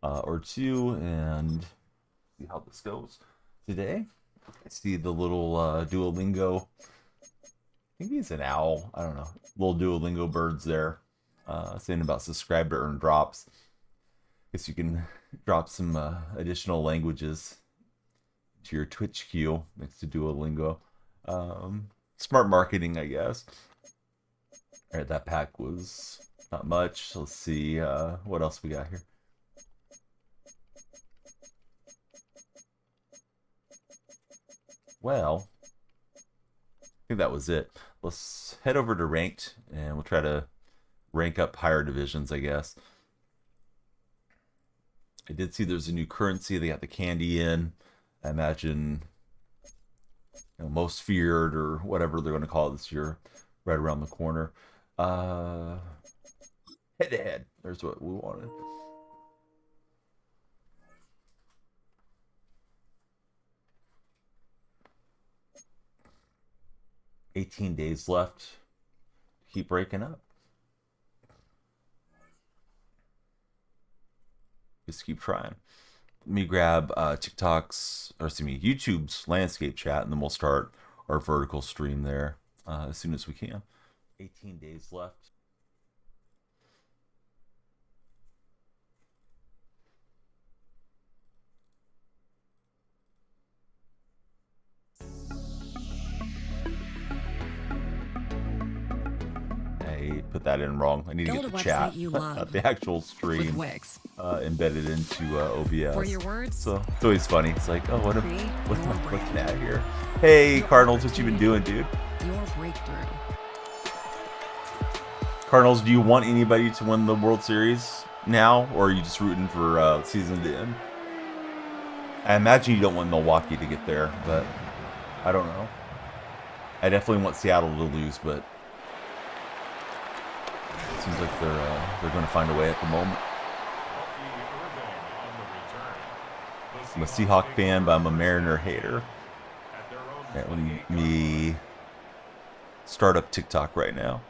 or two and see how this goes. Today, I see the little Duolingo. Maybe it's an owl. I don't know. Little Duolingo birds there. Saying about subscribe to earn drops. Guess you can drop some additional languages to your Twitch queue next to Duolingo. Smart marketing, I guess. All right, that pack was not much. Let's see what else we got here. Well, I think that was it. Let's head over to ranked and we'll try to rank up higher divisions, I guess. I did see there's a new currency. They got the candy in. I imagine most feared or whatever they're going to call it this year, right around the corner. Head to head. There's what we wanted. $18 days left. Keep breaking up. Just keep trying. Let me grab TikTok's, or excuse me, YouTube's landscape chat, and then we'll start our vertical stream there as soon as we can. 18 days left. I put that in wrong. I need to get the chat, not the actual stream, embedded into OBS. For your words, so it's always funny. It's like, oh, what am I looking at here? Hey, Cardinals, what you been doing, dude? Your breakthrough. Cardinals, do you want anybody to win the World Series now, or are you just rooting for season to end? I imagine you don't want Milwaukee to get there, but I don't know. I definitely want Seattle to lose, but it seems like they're going to find a way at the moment. I'm a Seahawks fan, but I'm a Mariner hater. Let me start up TikTok right now.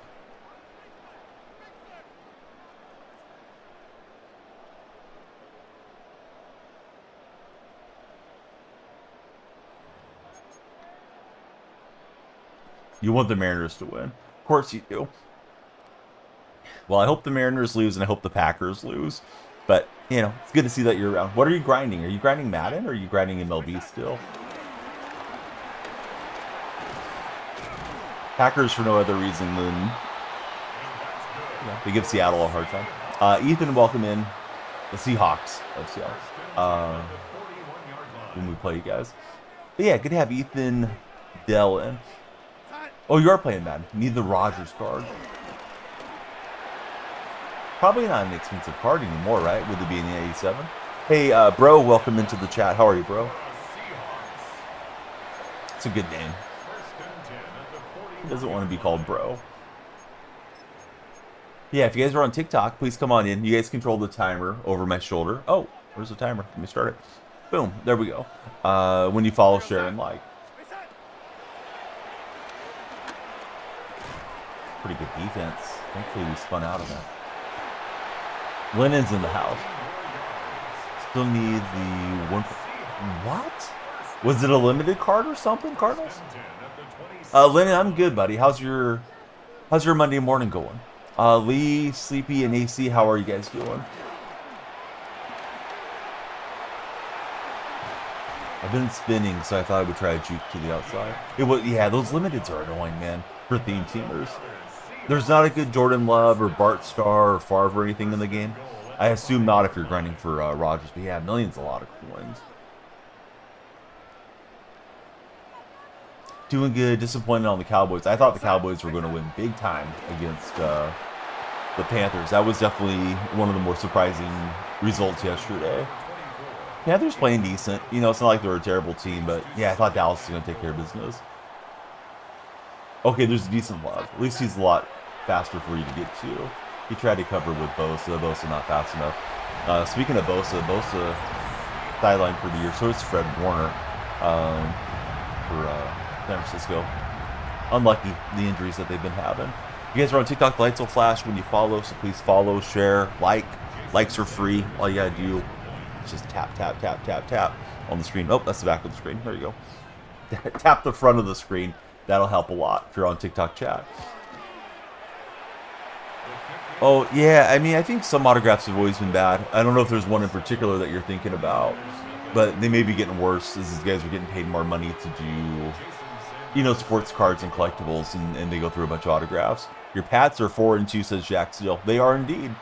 You want the Mariners to win. Of course you do. Well, I hope the Mariners lose, and I hope the Packers lose. But, it's good to see that you're around. What are you grinding? Are you grinding Madden, or are you grinding MLB still? Packers for no other reason than they give Seattle a hard time. Ethan, welcome in. The Seahawks of Seattle. When we play you guys. But yeah, good to have Ethan Dell in. Oh, you are playing Madden. You need the Rodgers card. Probably not an expensive card anymore, right? Would it be in the 87? Hey, bro, welcome into the chat. How are you, bro? It's a good name. He doesn't want to be called bro. Yeah, if you guys are on TikTok, please come on in. You guys control the timer over my shoulder. Oh, where's the timer? Let me start it. Boom. There we go. When you follow, share, and like. Pretty good defense. Thankfully, we spun out of that. Lennon's in the house. Still need the one. What? Was it a limited card or something, Cardinals? Lennon, I'm good, buddy. How's your Monday morning going? Lee, Sleepy, and AC, how are you guys doing? I've been spinning, so I thought I would try a juke to the outside. Yeah, those limiteds are annoying, man, for theme teamers. There's not a good Jordan Love or Bart Starr or Favre or anything in the game. I assume not if you're grinding for Rodgers, but yeah, millions a lot of coins. Doing good, disappointed on the Cowboys. I thought the Cowboys were going to win big time against the Panthers. That was definitely one of the more surprising results yesterday. Panthers playing decent. It's not like they're a terrible team, but yeah, I thought Dallas was going to take care of business. Okay, there's a decent Love. At least he's a lot faster for you to get to. He tried to cover with Bosa. Bosa not fast enough. Speaking of Bosa sidelined for the year. So is Fred Warner for San Francisco. Unlucky, the injuries that they've been having. If you guys are on TikTok, the lights will flash when you follow, so please follow, share, like. Likes are free. All you gotta do just tap, tap, tap, tap, tap on the screen. Oh, that's the back of the screen. There you go. Tap the front of the screen. That'll help a lot if you're on TikTok chat. Oh, yeah, I mean, I think some autographs have always been bad. I don't know if there's one in particular that you're thinking about, but they may be getting worse as these guys are getting paid more money to do, you know, sports cards and collectibles, and they go through a bunch of autographs. Your Pats are 4-2, says Jack Steele. They are indeed.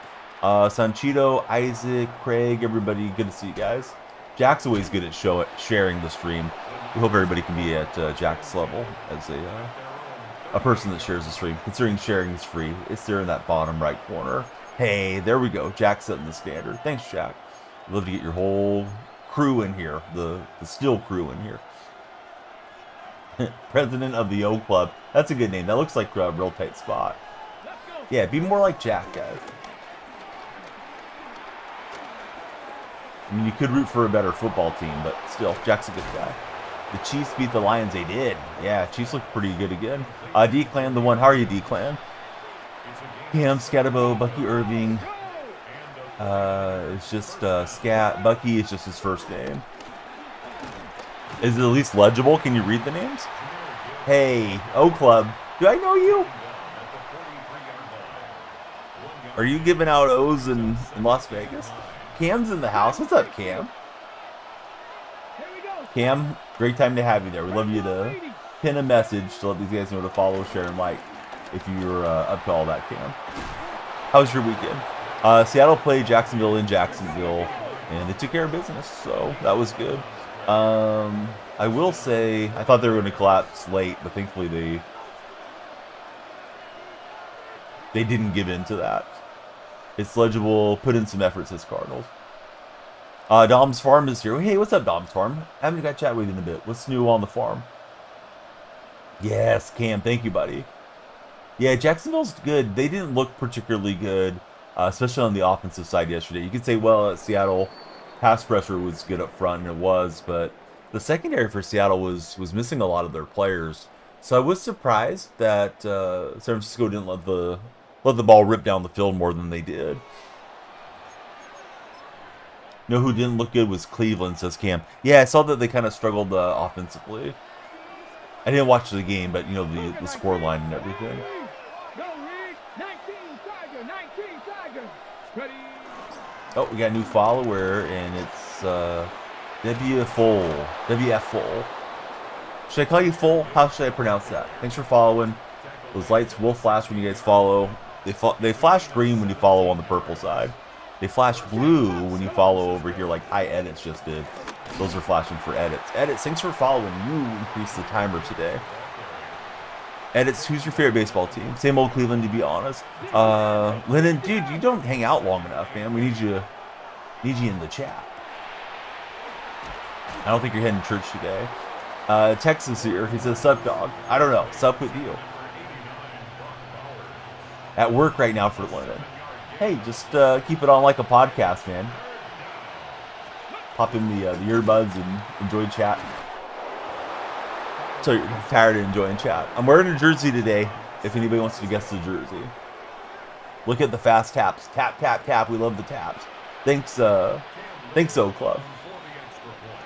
Sanchito, Isaac, Craig, everybody, good to see you guys. Jack's always good at sharing the stream. We hope everybody can be at Jack's level as a person that shares the stream. Considering sharing is free, it's there in that bottom right corner. Hey, there we go. Jack setting the standard. Thanks, Jack. I'd love to get your whole crew in here, the Steel crew in here. President of the O Club. That's a good name. That looks like a real tight spot. Yeah, be more like Jack, guys. I mean, you could root for a better football team, but still, Jack's a good guy. The Chiefs beat the Lions. They did. Yeah, Chiefs look pretty good again. D-Clan, the one. How are you, D-Clan? Cam, Scatabo, Bucky Irving. It's just Scat. Bucky is just his first name. Is it at least legible? Can you read the names? Hey, O Club. Do I know you? Are you giving out O's in Las Vegas? Cam's in the house. What's up, Cam? Cam, great time to have you there. We'd love you to pin a message to let these guys know to follow, share, and like if you're up to all that, Cam. How was your weekend? Seattle played Jacksonville in Jacksonville, and they took care of business, so that was good. I will say, I thought they were going to collapse late, but thankfully they didn't give in to that. It's legible. Put in some effort, says Cardinals. Dom's Farm is here. Hey, what's up, Dom's Farm? I haven't got to chat with you in a bit. What's new on the farm? Yes, Cam. Thank you, buddy. Yeah, Jacksonville's good. They didn't look particularly good, especially on the offensive side yesterday. You could say, well, Seattle pass pressure was good up front, and it was, but the secondary for Seattle was missing a lot of their players. So I was surprised that San Francisco didn't let the ball rip down the field more than they did. You know who didn't look good was Cleveland, says Cam. Yeah, I saw that they kind of struggled offensively. I didn't watch the game, but, you know, the score line and everything. Oh, we got a new follower, and it's WF Full. Should I call you Full? How should I pronounce that? Thanks for following. Those lights will flash when you guys follow. They flash green when you follow on the purple side. They flash blue when you follow over here like High Edits just did. Those are flashing for edits. Edits, thanks for following. You increased the timer today. Edits, who's your favorite baseball team? Same old Cleveland, to be honest. Lennon, dude, you don't hang out long enough, man. We need you in the chat. I don't think you're heading to church today. Texas here. He says, sup, dog. I don't know. Sup with you. At work right now for Lennon. Hey, just keep it on like a podcast, man. Pop in the earbuds and enjoy chat. So you're tired of enjoying chat. I'm wearing a jersey today, if anybody wants to guess the jersey. Look at the fast taps. Tap, tap, tap. We love the taps. Thanks, O Club.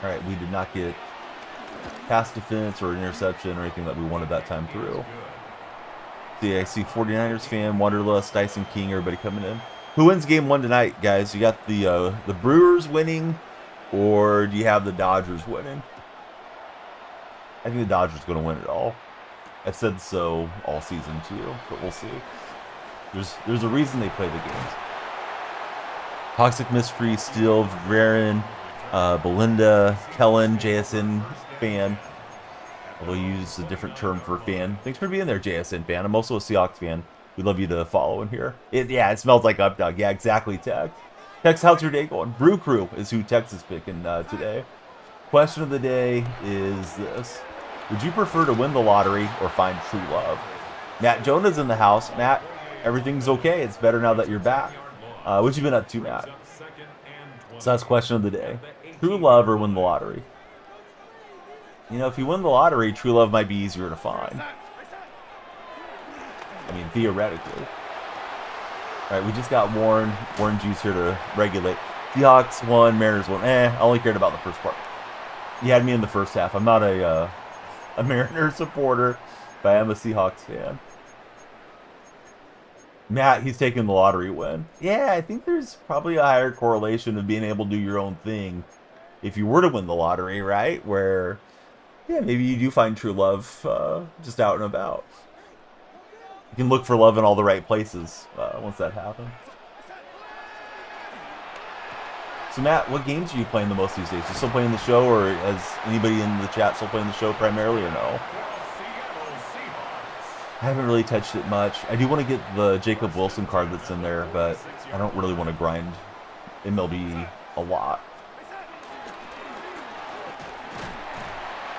All right, we did not get pass defense or interception or anything that we wanted that time through. See, I see 49ers fan, Wanderlust, Dyson King, everybody coming in. Who wins game one tonight, guys? You got the Brewers winning, or do you have the Dodgers winning? I think the Dodgers are going to win it all. I've said so all season too, but we'll see. There's a reason they play the games. Toxic Mystery, Steel, Varen, Belinda, Kellen, JSN fan. Although you use a different term for fan. Thanks for being there, JSN fan. I'm also a Seahawks fan. We'd love you to follow in here. It smells like Updog. Yeah, exactly, Tex. Tex, how's your day going? Brew Crew is who Tex is picking today. Question of the day is this. Would you prefer to win the lottery or find true love? Matt Jonah's in the house. Matt, everything's okay. It's better now that you're back. What you been up to, Matt? So that's question of the day. True love or win the lottery? You know, if you win the lottery, true love might be easier to find. I mean, theoretically. All right, we just got Warren Juice here to regulate. Seahawks won, Mariners won. I only cared about the first part. You had me in the first half. I'm not a Mariners supporter, but I am a Seahawks fan. Matt, he's taking the lottery win. Yeah, I think there's probably a higher correlation of being able to do your own thing if you were to win the lottery, right? Where, yeah, maybe you do find true love just out and about. You can look for love in all the right places once that happens. So Matt, what games are you playing the most these days? You still playing the show, or has anybody in the chat still playing the show primarily, or no? I haven't really touched it much. I do want to get the Jacob Wilson card that's in there, but I don't really want to grind MLB a lot.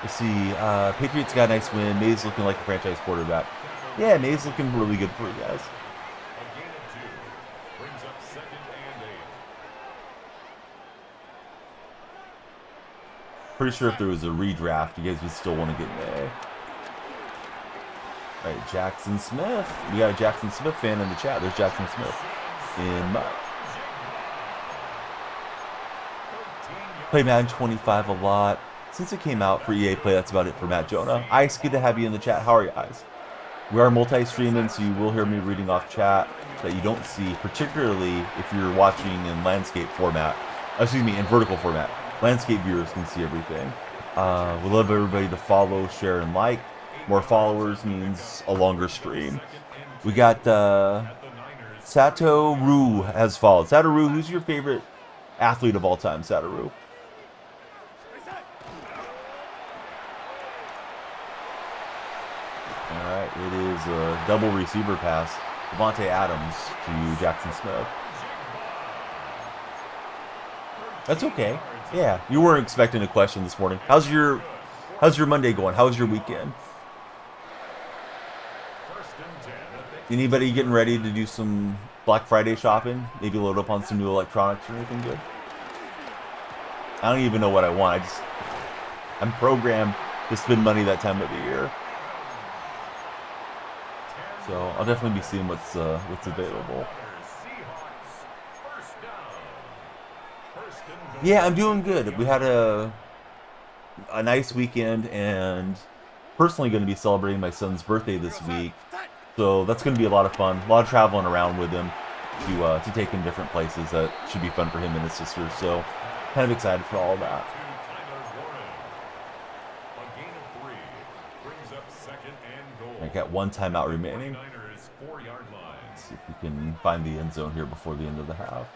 Let's see. Patriots got a nice win. May's looking like a franchise quarterback. Yeah, May's looking really good for you guys. Pretty sure if there was a redraft, you guys would still want to get May. All right, Jackson Smith. We got a Jackson Smith fan in the chat. There's Jackson Smith in my... Play Madden 25 a lot. Since it came out for EA Play, that's about it for Matt Jonah. Ice, good to have you in the chat. How are you, Ice? We are multi-streaming, so you will hear me reading off chat that you don't see, particularly if you're watching in landscape format. Excuse me, in vertical format. Landscape viewers can see everything. We love everybody to follow, share, and like. More followers means a longer stream. We got Satoru has followed. Satoru, who's your favorite athlete of all time, Satoru? Alright, it is a double receiver pass. Devontae Adams to Jackson Smith. That's okay. Yeah, you weren't expecting a question this morning. How's your Monday going? How's your weekend? Anybody getting ready to do some Black Friday shopping? Maybe load up on some new electronics or anything good? I don't even know what I want. I'm programmed to spend money that time of the year. So I'll definitely be seeing what's available. Yeah, I'm doing good. We had a nice weekend, and personally going to be celebrating my son's birthday this week. So that's going to be a lot of fun. A lot of traveling around with him to take him different places. That should be fun for him and his sister. So kind of excited for all of that. I got one timeout remaining. Let's see if we can find the end zone here before the end of the half.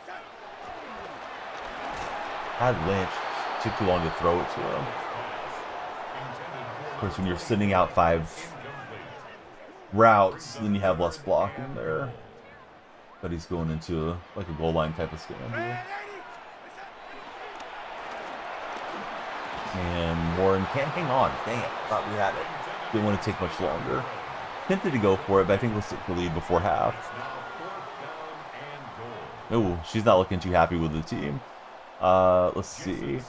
Had Lynch. Took too long to throw it to him. Of course, when you're sending out 5 routes, then you have less blocking there. But he's going into like a goal line type of stand here. And Warren can't hang on. Dang it. Thought we had it. Didn't want to take much longer. Tempted to go for it, but I think we'll stick the lead before half. Oh, she's not looking too happy with the team. Let's see.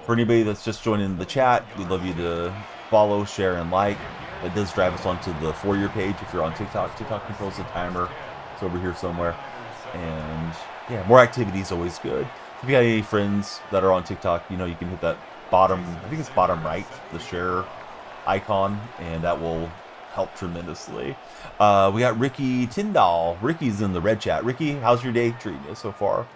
For anybody that's just joining the chat, we'd love you to follow, share, and like. It does drive us onto the For You page if you're on TikTok. TikTok controls the timer. It's over here somewhere. And yeah, more activity is always good. If you got any friends that are on TikTok, you know, you can hit that bottom, I think it's bottom right, the share icon, and that will help tremendously. We got Ricky Tyndall. Ricky's in the red chat. Ricky, how's your day treating you so far?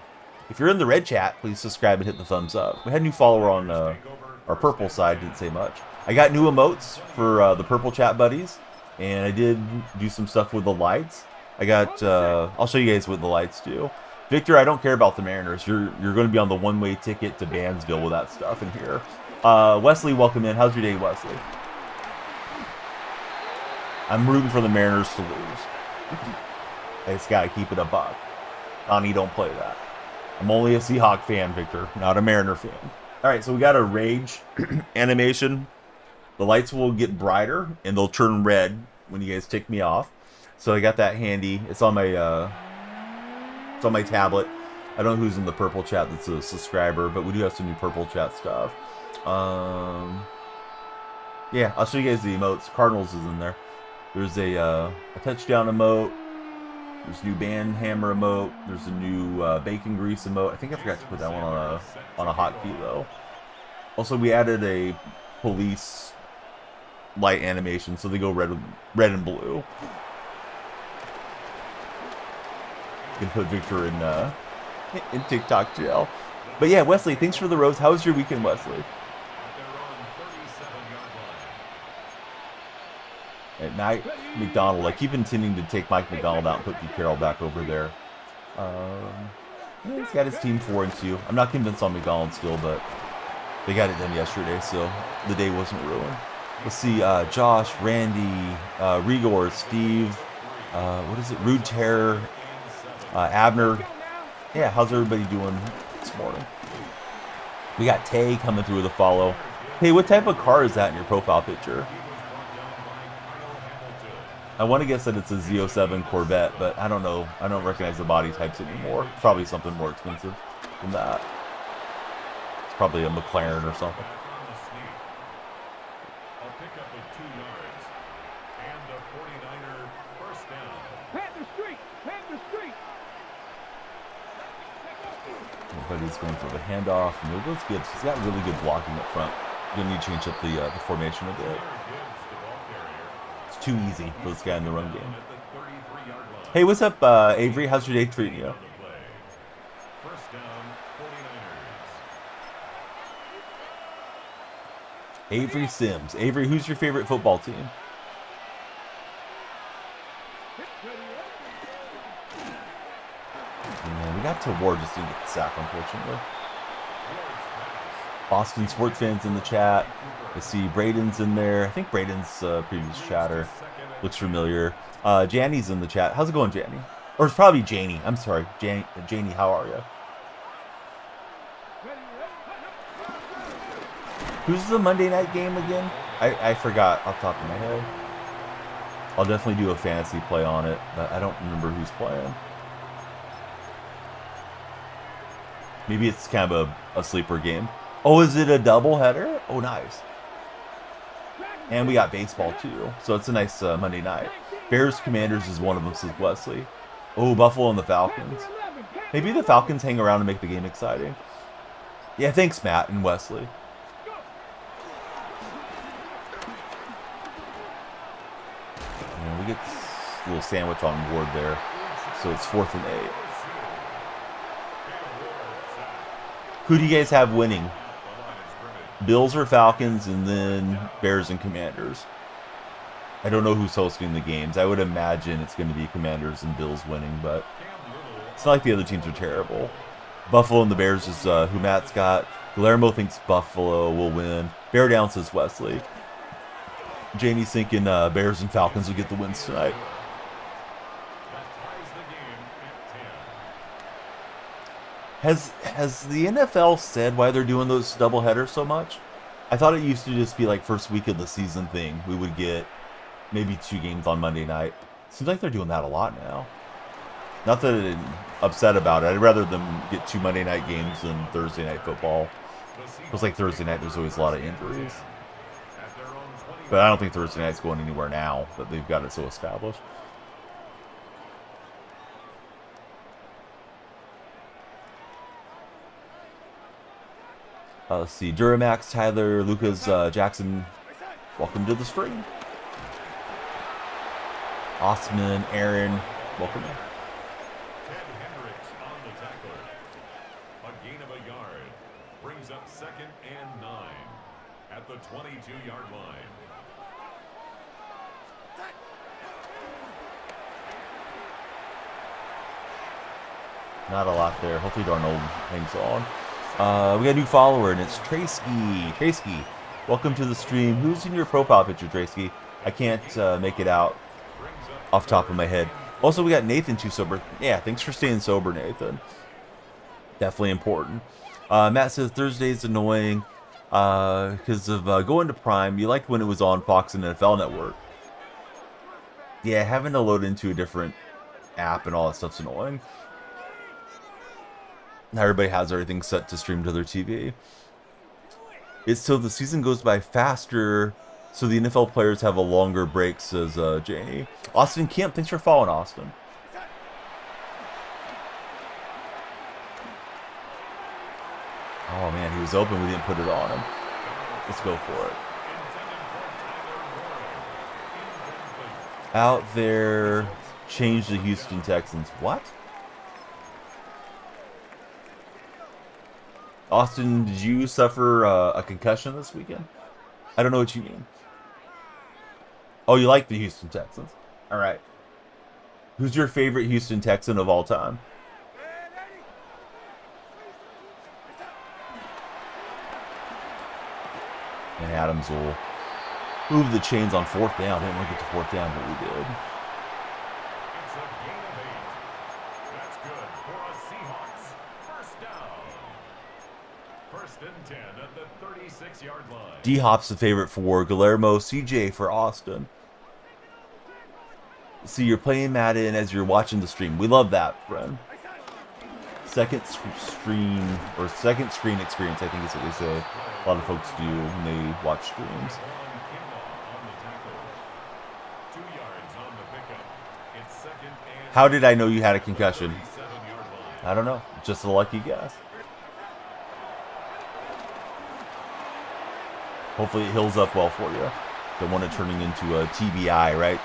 If you're in the red chat, please subscribe and hit the thumbs up. We had a new follower on our purple side, didn't say much. I got new emotes for the purple chat buddies, and I did do some stuff with the lights. I got, I'll show you guys what the lights do. Victor, I don't care about the Mariners. You're going to be on the one-way ticket to Bansville with that stuff in here. Wesley, welcome in. How's your day, Wesley? I'm rooting for the Mariners to lose. I just got to keep it a buck. Donnie, don't play that. I'm only a Seahawk fan, Victor, not a Mariner fan. All right, so we got a rage animation. The lights will get brighter, and they'll turn red when you guys tick me off. So I got that handy. It's on my tablet. I don't know who's in the purple chat that's a subscriber, but we do have some new purple chat stuff. Yeah, I'll show you guys the emotes. Cardinals is in there. There's a touchdown emote. There's a new band hammer emote. There's a new bacon grease emote. I think I forgot to put that one on a hotkey though. Also, we added a police light animation, so they go red and blue. You can put Victor in TikTok jail. But yeah, Wesley, thanks for the rose. How was your weekend, Wesley? At night, McDonald. I keep intending to take Mike McDonald out and put Pete Carroll back over there. Yeah, he's got his team 4-2. I'm not convinced on McDonald still, but they got it done yesterday, so the day wasn't ruined. Let's see, Josh, Randy, Rigor, Steve, what is it, Rude Terror, Abner. Yeah, how's everybody doing this morning? We got Tay coming through with a follow. Hey, what type of car is that in your profile picture? I want to guess that it's a Z07 Corvette, but I don't know. I don't recognize the body types anymore. Probably something more expensive than that. It's probably a McLaren or something. Everybody's going for the handoff. And there goes Gibbs. He's got really good blocking up front. You're going to need to change up the formation a bit. It's too easy for this guy in the run game. Hey, what's up, Avery? How's your day treating you? Avery Sims. Avery, who's your favorite football team? And we got to Ward, just didn't get the sack, unfortunately. Boston sports fans in the chat. I see Braden's in there. I think Braden's previous chatter looks familiar. Janny's in the chat. How's it going, Janny? Or it's probably Janie. I'm sorry. Janie, how are you? Who's the Monday night game again? I forgot off the top of my head. I'll definitely do a fantasy play on it, but I don't remember who's playing. Maybe it's kind of a sleeper game. Oh, is it a doubleheader? Oh, nice. And we got baseball, too. So it's a nice Monday night. Bears Commanders is one of them, says Wesley. Oh, Buffalo and the Falcons. Maybe the Falcons hang around and make the game exciting. Yeah, thanks, Matt and Wesley. And we get a little sandwich on board there. So it's 4th and 8. Who do you guys have winning? Bills or Falcons, and then Bears and Commanders. I don't know who's hosting the games. I would imagine it's going to be Commanders and Bills winning, but it's not like the other teams are terrible. Buffalo and the Bears is who Matt's got. Guillermo thinks Buffalo will win. Bear down, says Wesley. Janie's thinking Bears and Falcons will get the wins tonight. Has the NFL said why they're doing those doubleheaders so much? I thought it used to just be like first week of the season thing. We would get maybe 2 games on Monday night. Seems like they're doing that a lot now. Not that I'm upset about it. I'd rather them get 2 Monday night games than Thursday night football. It was like Thursday night, there's always a lot of injuries. But I don't think Thursday night's going anywhere now that they've got it so established. Let's see. Duramax, Tyler, Lucas, Jackson, welcome to the stream. Osman, Aaron, welcome. A gain of a yard brings up 2nd and 9 at the 22-yard line. Not a lot there. Hopefully Darnold hangs on. We got a new follower, and it's Tracy. Tracy, welcome to the stream. Who's in your profile picture, Tracy? I can't make it out off the top of my head. Also, we got Nathan too sober. Yeah, thanks for staying sober, Nathan. Definitely important. Matt says Thursday's annoying because of going to Prime. You liked when it was on Fox and NFL Network. Yeah, having to load into a different app and all that stuff's annoying. Everybody has everything set to stream to their TV. It's so the season goes by faster, so the NFL players have a longer break, says Janie. Austin Kemp, thanks for following, Austin. Oh man, he was open. We didn't put it on him. Let's go for it. Out there, change the Houston Texans. What? Austin, did you suffer a concussion this weekend? I don't know what you mean. Oh, you like the Houston Texans? All right. Who's your favorite Houston Texan of all time? And Adams will move the chains on fourth down. Didn't want to get to fourth down, but we did. It's a gain of 8. That's good for a Seahawks first down. 1st and 10 at the 36-yard line. D-Hop's the favorite for Guillermo, CJ for Austin. See, you're playing Madden as you're watching the stream. We love that, friend. Second screen experience, I think is what they say. A lot of folks do when they watch streams. How did I know you had a concussion? I don't know. Just a lucky guess. Hopefully it heals up well for you. Don't want it turning into a TBI, right?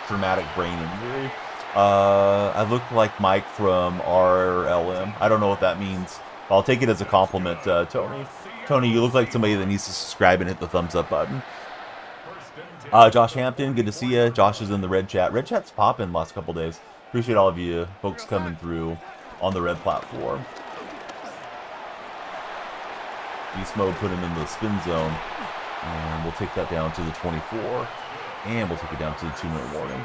Traumatic brain injury. I look like Mike from RLM. I don't know what that means. I'll take it as a compliment, Tony. Tony, you look like somebody that needs to subscribe and hit the thumbs up button. Josh Hampton, good to see you. Josh is in the red chat. Red chat's popping last couple days. Appreciate all of you folks coming through on the red platform. Beast mode put him in the spin zone. And we'll take that down to the 24. And we'll take it down to the 2-minute warning.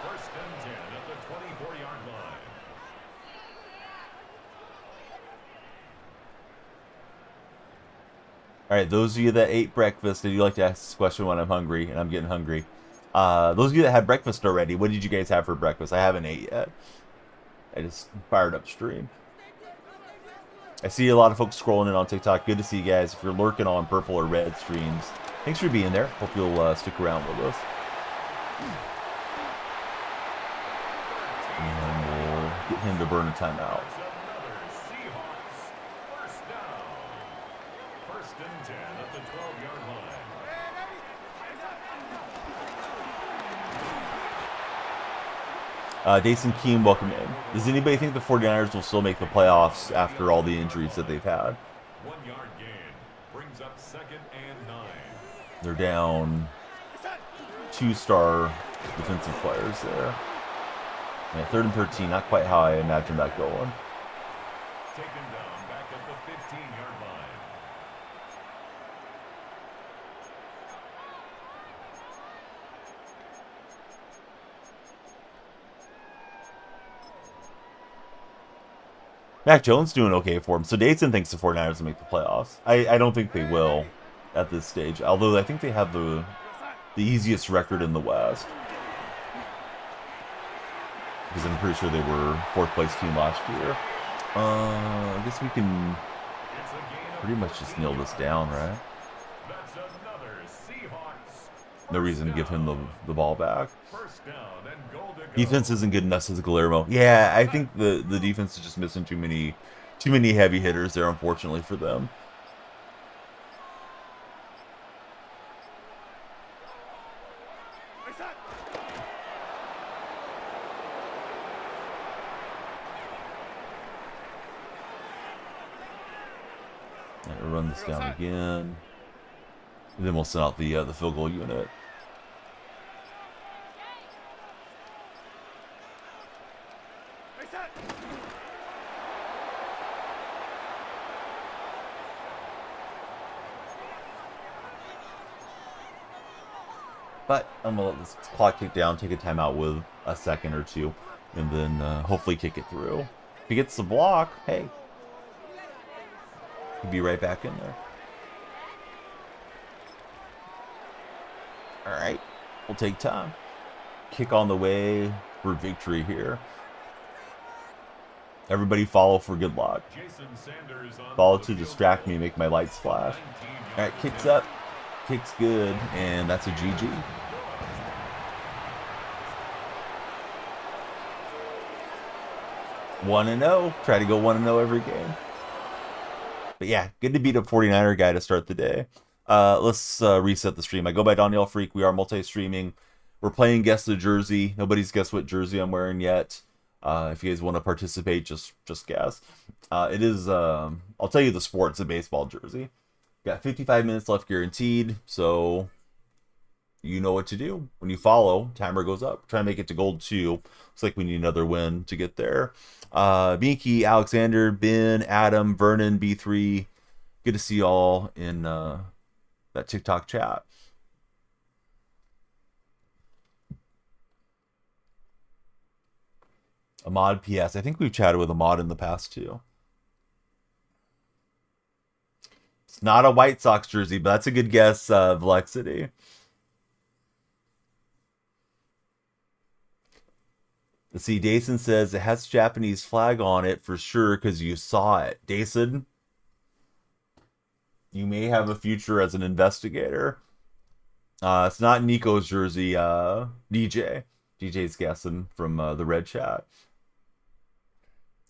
1st and 10 at the 24-yard line. All right, those of you that ate breakfast, and you like to ask this question when I'm hungry, and I'm getting hungry. Those of you that had breakfast already, what did you guys have for breakfast? I haven't ate yet. I just fired up stream. I see a lot of folks scrolling in on TikTok. Good to see you guys. If you're lurking on purple or red streams, thanks for being there. Hope you'll stick around with us. And we'll get him to burn a timeout. Seahawks first down. 1st and 10 at the 12-yard line. Dason Keem, welcome in. Does anybody think the 49ers will still make the playoffs after all the injuries that they've had? 1-yard gain brings up 2nd and 9. They're down 2-star defensive players there. Yeah, 3rd and 13, not quite how I imagined that going. Taken down back at the 15-yard line. Mac Jones doing okay for him. So Dayton thinks the 49ers will make the playoffs. I don't think they will at this stage. Although I think they have the easiest record in the West. Because I'm pretty sure they were 4th place team last year. I guess we can pretty much just nail this down, right? No reason to give him the ball back. Defense isn't good enough, says Guillermo. Yeah, I think the defense is just missing too many heavy hitters there, unfortunately for them. Right, we'll run this down again. And then we'll send out the field goal unit. But I'm going to let this clock tick down, take a timeout with a second or two, and then hopefully kick it through. If he gets the block, hey, he'll be right back in there. All right, we'll take time. Kick on the way for victory here. Everybody follow for good luck. Follow to distract me, make my lights flash. All right, kicks up. Kick's good, and that's a GG. 1-0. Try to go 1-0 every game. But yeah, good to beat a 49er guy to start the day. Let's reset the stream. I go by Daniel Freak. We are multi-streaming. We're playing Guess the Jersey. Nobody's guessed what jersey I'm wearing yet. If you guys want to participate, just guess. It is, I'll tell you the sport. It's a baseball jersey. Got 55 minutes left guaranteed, so you know what to do. When you follow, timer goes up. Try and make it to gold 2. Looks like we need another win to get there. Binky, Alexander, Ben, Adam, Vernon, B3. Good to see y'all in that TikTok chat. Ahmad PS. I think we've chatted with Ahmad in the past too. It's not a White Sox jersey, but that's a good guess, Velexity. Let's see, Dason says it has a Japanese flag on it for sure because you saw it. Dason, you may have a future as an investigator. It's not Nico's jersey, DJ. DJ's guessing from the red chat.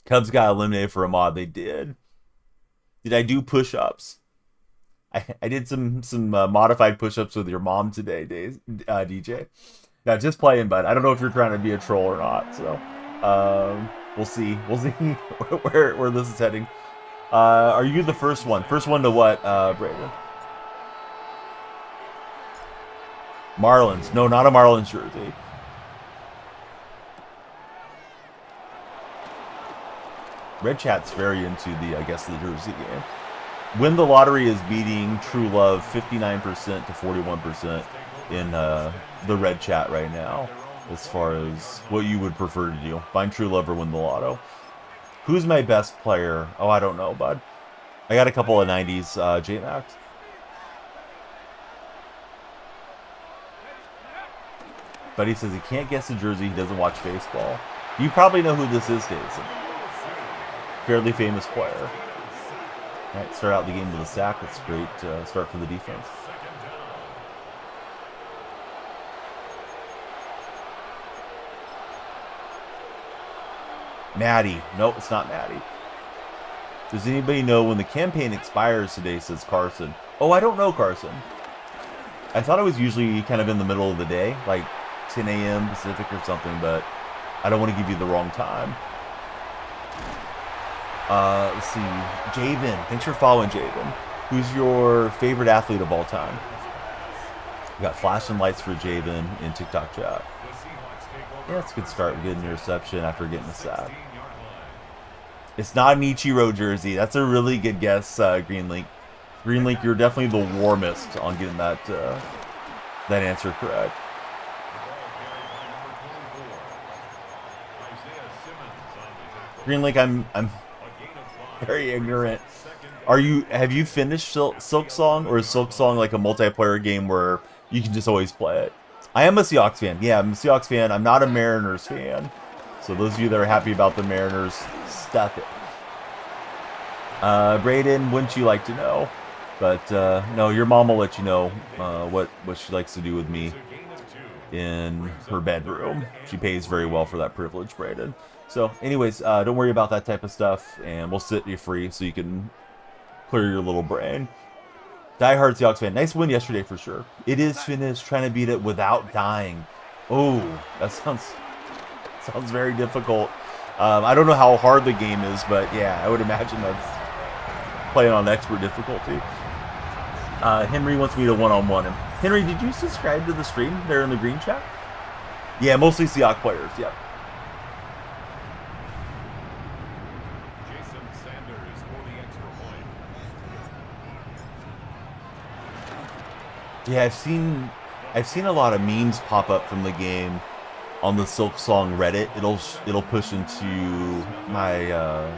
Cubs got eliminated for Ahmad. They did. Did I do push-ups? I did some modified push-ups with your mom today, DJ. Yeah, just playing, bud. I don't know if you're trying to be a troll or not. So we'll see. We'll see where this is heading. Are you the first one? First one to what, Brandon? Marlins. No, not a Marlins jersey. Red Chat's very into the, I guess, the jersey game. Win the Lottery is beating True Love 59% to 41% in the Red Chat right now, as far as what you would prefer to do. Find True Love or win the Lotto. Who's my best player? Oh, I don't know, bud. I got a couple of 90s J-Max. Buddy says he can't guess the jersey. He doesn't watch baseball. You probably know who this is, Jason. Fairly famous player. All right, start out the game with a sack. That's a great start for the defense. Maddie. Nope, it's not Maddie. Does anybody know when the campaign expires today, says Carson. Oh, I don't know, Carson. I thought it was usually kind of in the middle of the day, like 10 a.m. Pacific or something, but I don't want to give you the wrong time. Let's see. Javen. Thanks for following, Javen. Who's your favorite athlete of all time? We got flashing lights for Javen in TikTok chat. Yeah, it's a good start. Good interception after getting a sack. It's not an Ichiro jersey. That's a really good guess, Greenlink. Greenlink, you're definitely the warmest on getting that answer correct. Greenlink, I'm very ignorant. Have you finished Silk Song, or is Silk Song like a multiplayer game where you can just always play it? I am a Seahawks fan. Yeah, I'm a Seahawks fan. I'm not a Mariners fan. So those of you that are happy about the Mariners, stuff it. Brayden, wouldn't you like to know? But no, your mom will let you know what she likes to do with me in her bedroom. She pays very well for that privilege, Brayden. So anyways, don't worry about that type of stuff, and we'll set you free so you can clear your little brain. Die Hard Seahawks fan. Nice win yesterday for sure. It is finished. Trying to beat it without dying. Oh, that sounds very difficult. I don't know how hard the game is, but yeah, I would imagine that's playing on expert difficulty. Henry wants me to one-on-one him. Henry, did you subscribe to the stream there in the green chat? Yeah, mostly Seahawks players. Yep. Yeah, I've seen a lot of memes pop up from the game on the Silk Song Reddit. It'll push into my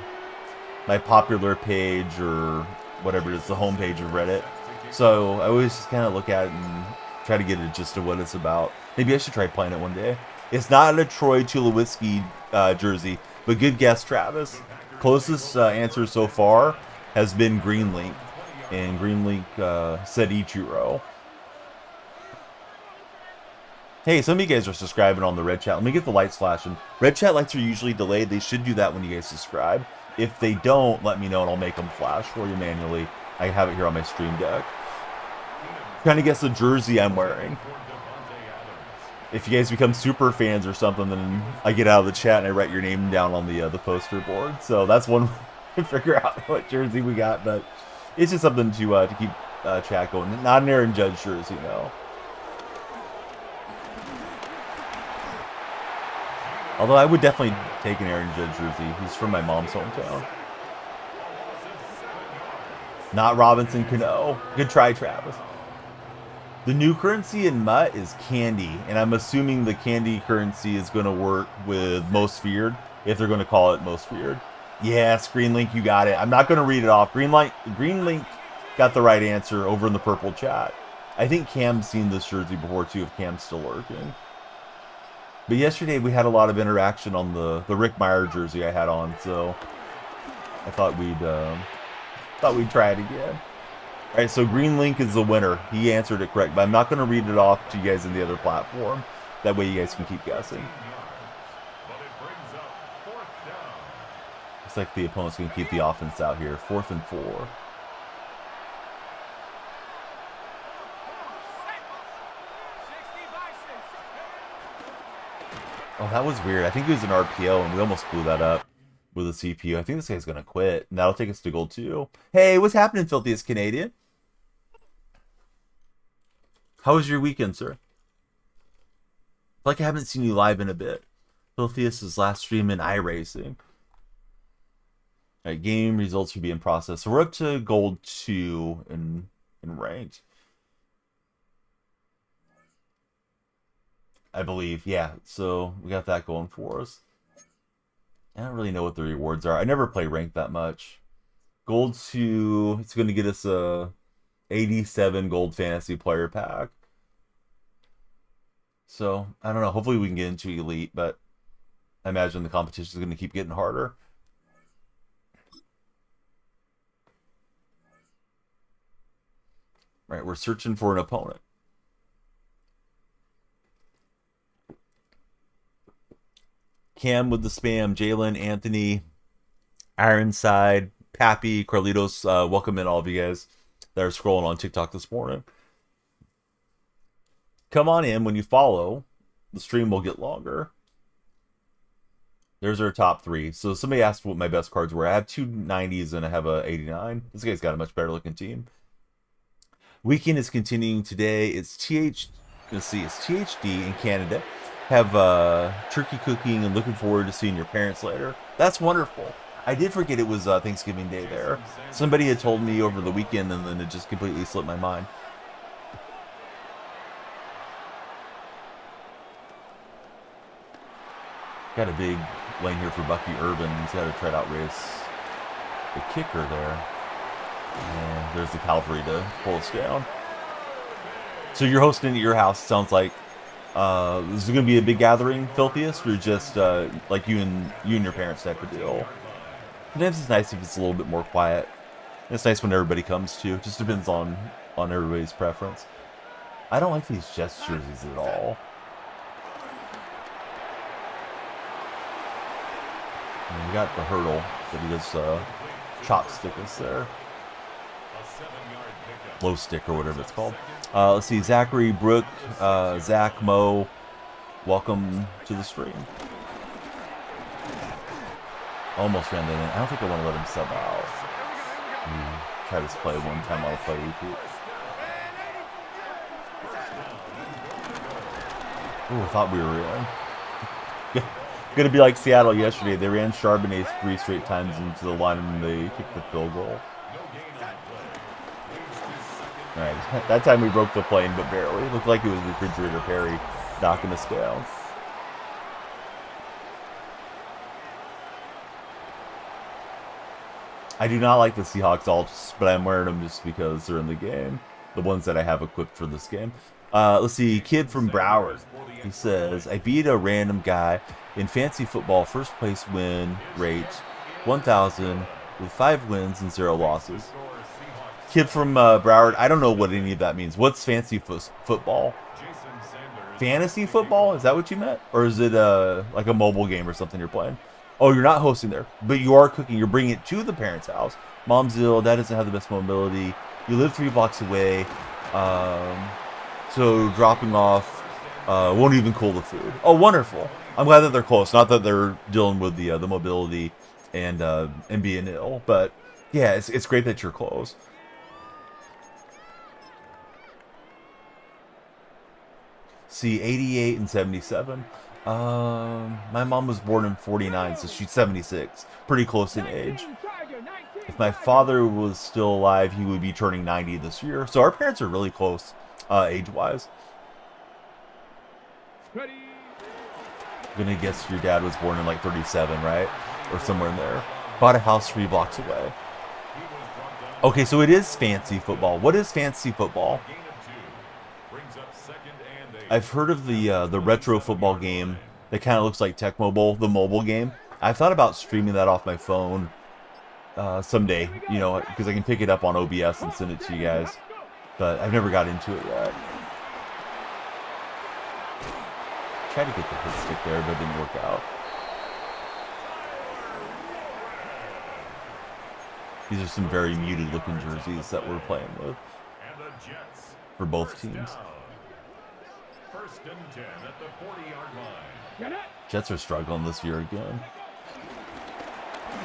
my popular page or whatever it is, the homepage of Reddit. So I always just kind of look at it and try to get a gist of what it's about. Maybe I should try playing it one day. It's not a Troy Tulowitzki jersey, but good guess, Travis. Closest answer so far has been Greenlink, and Greenlink said Ichiro. Hey, some of you guys are subscribing on the red chat. Let me get the lights flashing. Red chat lights are usually delayed. They should do that when you guys subscribe. If they don't, let me know and I'll make them flash for you manually. I have it here on my stream deck. Trying to guess the jersey I'm wearing. If you guys become super fans or something, then I get out of the chat and I write your name down on the poster board. So that's one way to figure out what jersey we got. But it's just something to keep chat going. Not an Aaron Judge jersey, no. Although I would definitely take an Aaron Judge jersey. He's from my mom's hometown. Not Robinson Cano. Good try, Travis. The new currency in MUT is candy, and I'm assuming the candy currency is going to work with most feared, if they're going to call it most feared. Yes, Green Link, you got it. I'm not going to read it off. Green Link got the right answer over in the purple chat. I think Cam's seen this jersey before, too, if Cam's still lurking. But yesterday we had a lot of interaction on the Rick Meyer jersey I had on, so I thought we'd try it again. All right, so Green Link is the winner. He answered it correct, but I'm not going to read it off to you guys in the other platform. That way you guys can keep guessing. Looks like the opponent's going to keep the offense out here. 4th and 4. Oh, that was weird. I think it was an RPO, and we almost blew that up with a CPU. I think this guy's going to quit, and that'll take us to goal 2. Hey, what's happening, Filthiest Canadian? How was your weekend, sir? Like I haven't seen you live in a bit. Filthiest's last stream in iRacing. All right, game results should be in process. So we're up to gold 2 in ranked. I believe, yeah. So we got that going for us. I don't really know what the rewards are. I never play ranked that much. Gold 2, it's going to get us a 87 gold fantasy player pack. So, I don't know. Hopefully we can get into elite, but I imagine the competition is going to keep getting harder. Right, we're searching for an opponent. Cam with the spam, Jalen, Anthony, Ironside, Pappy, Carlitos, welcome in all of you guys that are scrolling on TikTok this morning. Come on in. When you follow, the stream will get longer. There's our top 3. So somebody asked what my best cards were. I have 2 90s and I have a 89. This guy's got a much better looking team. Weekend is continuing today. It's THD in Canada. Have turkey cooking and looking forward to seeing your parents later. That's wonderful. I did forget it was Thanksgiving Day there. Somebody had told me over the weekend and then it just completely slipped my mind. Got a big lane here for Bucky Urban. He's got to try to outrace the kicker there. And there's the cavalry to pull us down. So you're hosting at your house, sounds like. This is going to be a big gathering, Filthiest, or just like you and your parents type of deal? Sometimes it's nice if it's a little bit more quiet. It's nice when everybody comes too. It just depends on everybody's preference. I don't like these Jets jerseys at all. And we got the hurdle that he just chopstick us there. Low stick or whatever it's called. Let's see, Zachary, Brooke, Zach, Mo, welcome to the stream. Almost ran that in. I don't think I want to let him sub out. Try this play one time, I'll play repeat. Ooh, I thought we were in. Gonna be like Seattle yesterday. They ran Charbonnet 3 straight times into the line and they kicked the field goal. Alright, that time we broke the plane, but barely. It looked like it was Refrigerator Perry knocking us down. I do not like the Seahawks alts, but I'm wearing them just because they're in the game. The ones that I have equipped for this game. Let's see, Kid from Broward. He says, I beat a random guy in fantasy football, first place win rate 1,000 with 5 wins and 0 losses. Kid from Broward, I don't know what any of that means. What's fancy football? Fantasy football? Is that what you meant? Or is it like a mobile game or something you're playing? Oh, you're not hosting there, but you are cooking. You're bringing it to the parents' house. Mom's ill. Dad doesn't have the best mobility. You live 3 blocks away. So dropping off won't even cool the food. Oh, wonderful. I'm glad that they're close. Not that they're dealing with the mobility and being ill, but yeah, it's great that you're close. See, 88 and 77. My mom was born in 49, so she's 76. Pretty close in age. If my father was still alive, he would be turning 90 this year. So our parents are really close, age-wise. I'm gonna guess your dad was born in like 37, right? Or somewhere in there. Bought a house 3 blocks away. Okay, so it is fancy football. What is fancy football? I've heard of the retro football game that kind of looks like Tech Mobile, the mobile game. I've thought about streaming that off my phone someday, you know, because I can pick it up on OBS and send it to you guys. But I've never got into it yet. Tried to get the hit stick there, but it didn't work out. These are some very muted looking jerseys that we're playing with for both teams. First and 10 at the 40-yard line. Jets are struggling this year again.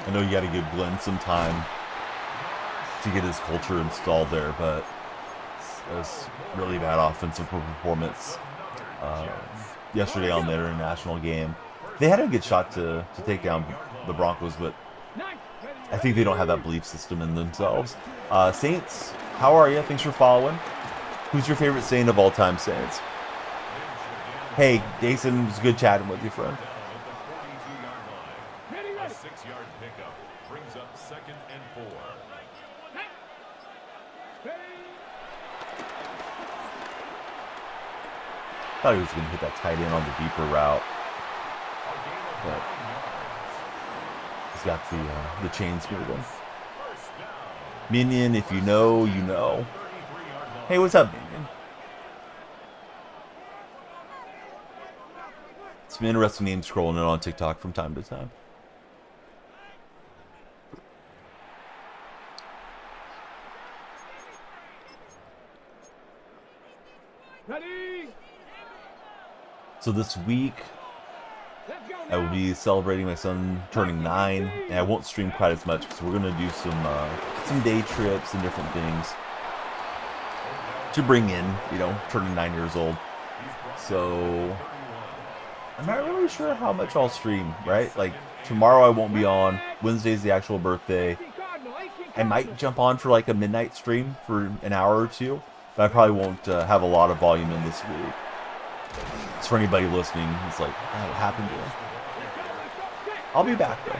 I know you got to give Glenn some time to get his culture installed there, but it's really bad offensive performance yesterday on the international game. They had a good shot to take down the Broncos, but I think they don't have that belief system in themselves. Saints, how are you? Thanks for following. Who's your favorite Saint of all time, Saints? Hey, Jason, it was good chatting with you, friend. A 6-yard pickup brings up 2nd and 4. Thought he was going to hit that tight end on the deeper route, but he's got the chains moving. Minion, if you know, you know. Hey, what's up, Minion? Some interesting names scrolling in on TikTok from time to time. So this week, I will be celebrating my son turning 9, and I won't stream quite as much because we're going to do some day trips and different things to bring in, you know, turning 9 years old. So I'm not really sure how much I'll stream, right? Like, tomorrow I won't be on. Wednesday's the actual birthday. I might jump on for like a midnight stream for an hour or two, but I probably won't have a lot of volume in this week. It's for anybody listening. It's like, oh, what happened to him? I'll be back though.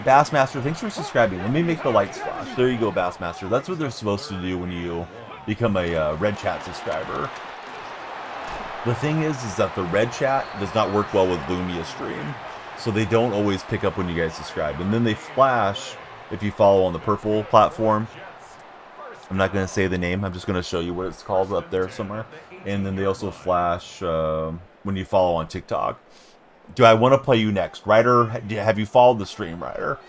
Bassmaster, thanks for subscribing. Let me make the lights flash. There you go, Bassmaster. That's what they're supposed to do when you become a Red Chat subscriber. The thing is that the Red Chat does not work well with Lumia Stream, so they don't always pick up when you guys subscribe. And then they flash if you follow on the purple platform. I'm not going to say the name. I'm just going to show you what it's called up there somewhere. And then they also flash when you follow on TikTok. Do I want to play you next? Ryder, have you followed the stream, Ryder?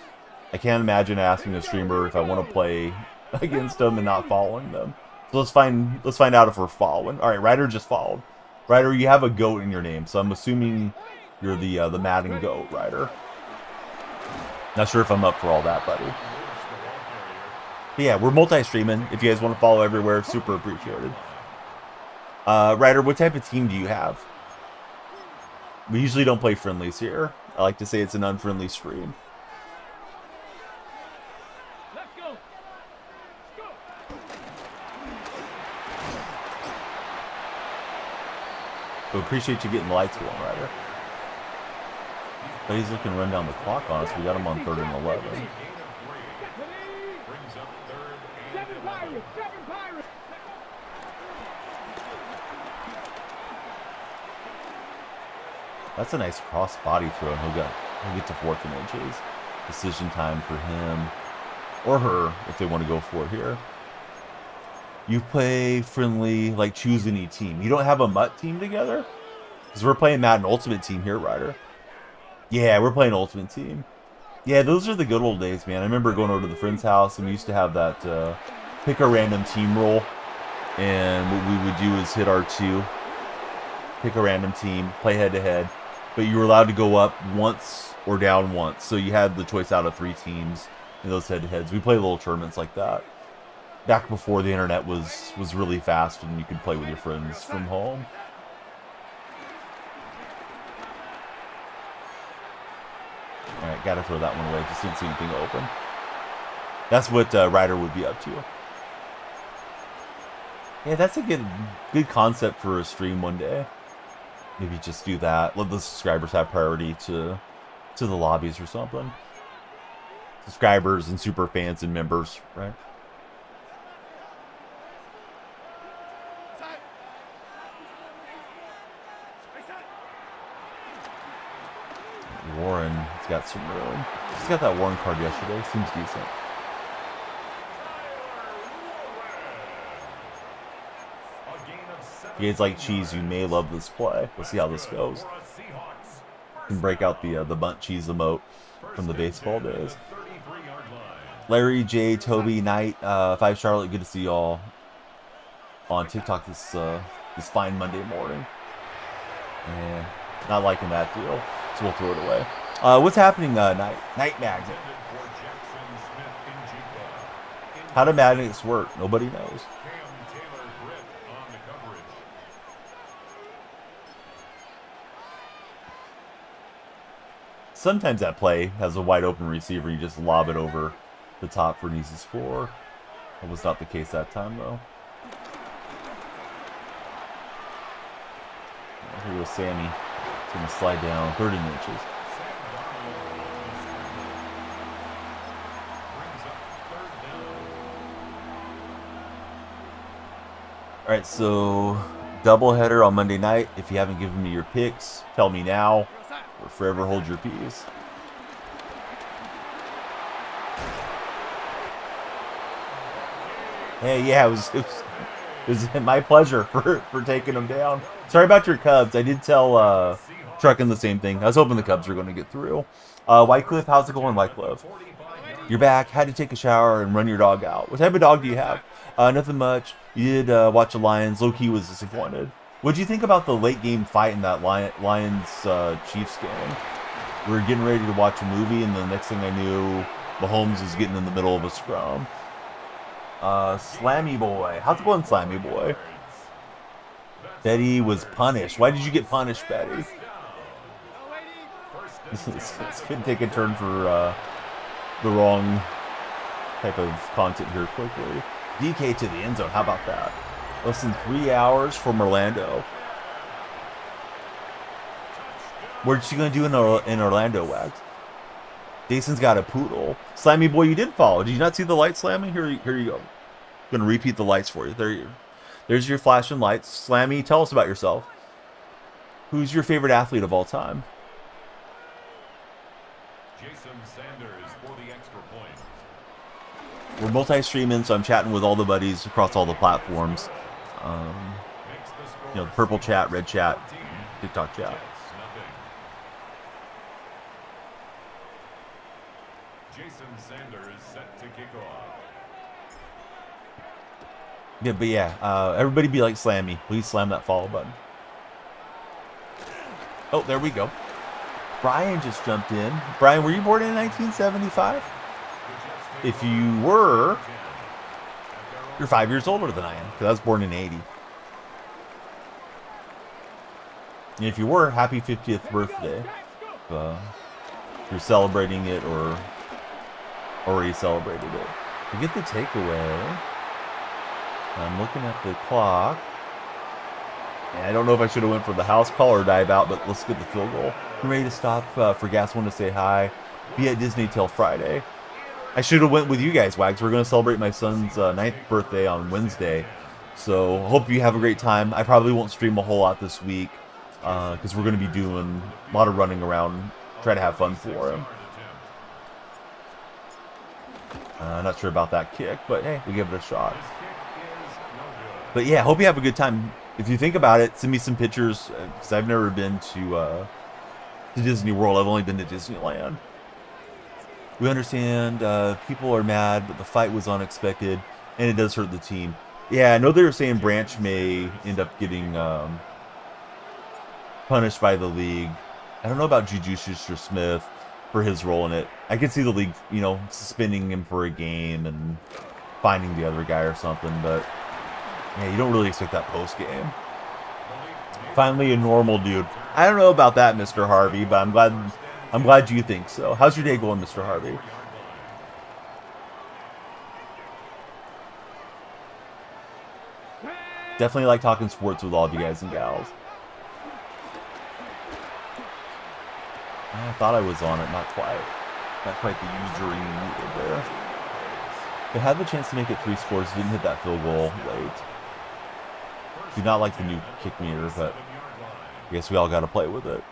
I can't imagine asking a streamer if I want to play against them and not following them. So let's find out if we're following. All right, Ryder just followed. Ryder, you have a goat in your name, so I'm assuming you're the Madden goat, Ryder. Not sure if I'm up for all that, buddy. But yeah, we're multi-streaming. If you guys want to follow everywhere, super appreciated. Ryder, what type of team do you have? We usually don't play friendlies here. I like to say it's an unfriendly stream. Let's go. But appreciate you getting the lights going, Ryder. But he's looking to run down the clock on us. We got him on 3rd and 11. That's a nice cross body throw, and he'll get to 4th and inches. Decision time for him or her if they want to go for it here. you play friendly, like choose any team. You don't have a MUT team together? Because we're playing Madden Ultimate Team here, Ryder. Yeah, we're playing Ultimate Team. Yeah, those are the good old days, man. I remember going over to the friend's house and we used to have that pick a random team roll. And what we would do is hit R2, pick a random team, play head-to-head. But you were allowed to go up once or down once. So you had the choice out of 3 teams in those head-to-heads. We played little tournaments like that. Back before the internet was really fast and you could play with your friends from home. Alright, gotta throw that one away. Just didn't see anything open. That's what Ryder would be up to. Yeah, that's a good concept for a stream one day. Maybe just do that. Let the subscribers have priority to the lobbies or something. Subscribers and super fans and members, right? Warren has got some room. Just got that Warren card yesterday. Seems decent. If you guys like cheese, you may love this play. We'll see how this goes. You can break out the bunt cheese emote from the baseball days. Larry, Jay, Toby, Knight, 5 Charlotte. Good to see y'all on TikTok this fine Monday morning. And not liking that deal, so we'll throw it away. What's happening, Night Magnet? How do magnets work? Nobody knows. Sometimes that play has a wide open receiver. You just lob it over the top for an easy score. That was not the case that time, though. Here goes Sammy. He's going to slide down 30 inches. All right, so doubleheader on Monday night. If you haven't given me your picks, tell me now. Or forever hold your peace. Hey, yeah, it was my pleasure for taking them down. Sorry about your Cubs. I did tell Truckin' the same thing. I was hoping the Cubs were going to get through. Wycliffe, how's it going, Wycliffe? You're back. Had to take a shower and run your dog out. What type of dog do you have? Nothing much. You did watch the Lions. Low-key was disappointed. What do you think about the late game fight in that Lions-Chiefs game? We were getting ready to watch a movie, and the next thing I knew, Mahomes was getting in the middle of a scrum. Slammy Boy. How's it going, Slammy Boy? Betty was punished. Why did you get punished, Betty? This could take a turn for the wrong type of content here quickly. DK to the end zone. How about that? Less than 3 hours from Orlando. What's she going to do in Orlando, Wags? Jason's got a poodle. Slammy Boy, you did follow. Did you not see the light, Slammy? Here you go. I'm going to repeat the lights for you. There's your flashing lights. Slammy, tell us about yourself. Who's your favorite athlete of all time? Jason Sanders for the extra point. We're multi-streaming, so I'm chatting with all the buddies across all the platforms. You know, purple chat, red chat, TikTok chat. Jason Sanders set to kick off. Yeah, but yeah, everybody be like Slammy. Please slam that follow button. Oh, there we go. Brian just jumped in. Brian, were you born in 1975? If you were, you're 5 years older than I am, because I was born in 80. And if you were, happy 50th birthday. If you're celebrating it or already celebrated it. We get the takeaway. I'm looking at the clock. And I don't know if I should have went for the house call or dive out, but let's get the field goal. I'm ready to stop for Gas One to say hi. Be at Disney till Friday. I should have went with you guys, Wags. We're going to celebrate my son's 9th birthday on Wednesday. So hope you have a great time. I probably won't stream a whole lot this week because we're going to be doing a lot of running around, try to have fun for him. Not sure about that kick, but hey, we give it a shot. But yeah, hope you have a good time. If you think about it, send me some pictures because I've never been to Disney World. I've only been to Disneyland. We understand people are mad, but the fight was unexpected, and it does hurt the team. Yeah, I know they were saying Branch may end up getting punished by the league. I don't know about Juju Schuster-Smith for his role in it. I could see the league, you know, suspending him for a game and finding the other guy or something, but yeah, you don't really expect that post-game. Finally, a normal dude. I don't know about that, Mr. Harvey, but I'm glad you think so. How's your day going, Mr. Harvey? Definitely like talking sports with all of you guys and gals. I thought I was on it, not quite. Not quite the user needed there. They had the chance to make it 3 scores, didn't hit that field goal late. Do not like the new kick meter, but I guess we all got to play with it.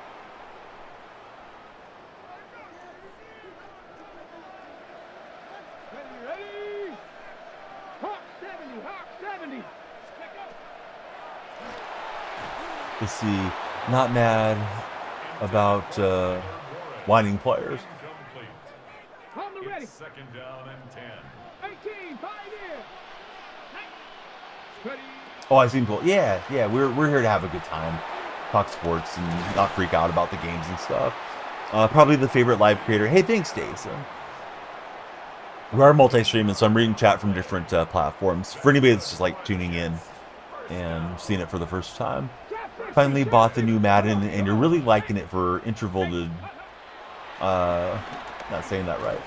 Let's see, not mad about whining players. Second down and 10. Oh, I seen people. Yeah, we're here to have a good time, talk sports, and not freak out about the games and stuff. Probably the favorite live creator. Hey, thanks, Jason. We are multi-streaming, so I'm reading chat from different platforms. For anybody that's just like tuning in and seeing it for the first time. Finally bought the new Madden, and you're really liking it for introverted. Not saying that right.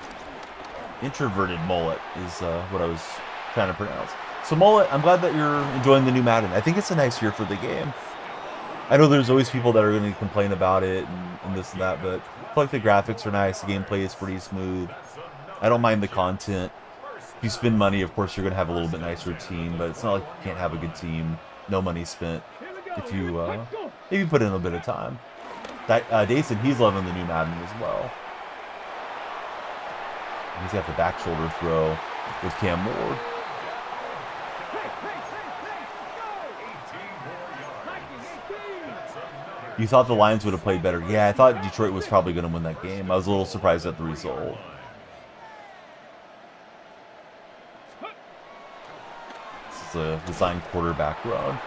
Introverted mullet is what I was trying to pronounce. So mullet, I'm glad that you're enjoying the new Madden. I think it's a nice year for the game. I know there's always people that are going to complain about it and this and that, but I feel like the graphics are nice. The gameplay is pretty smooth. I don't mind the content. If you spend money, of course, you're going to have a little bit nicer team, but it's not like you can't have a good team. No money spent if you put in a bit of time. Dason, he's loving the new Madden as well. He's got the back shoulder throw with Cam Ward. You thought the Lions would have played better. Yeah, I thought Detroit was probably going to win that game. I was a little surprised at the result. This is a designed quarterback run.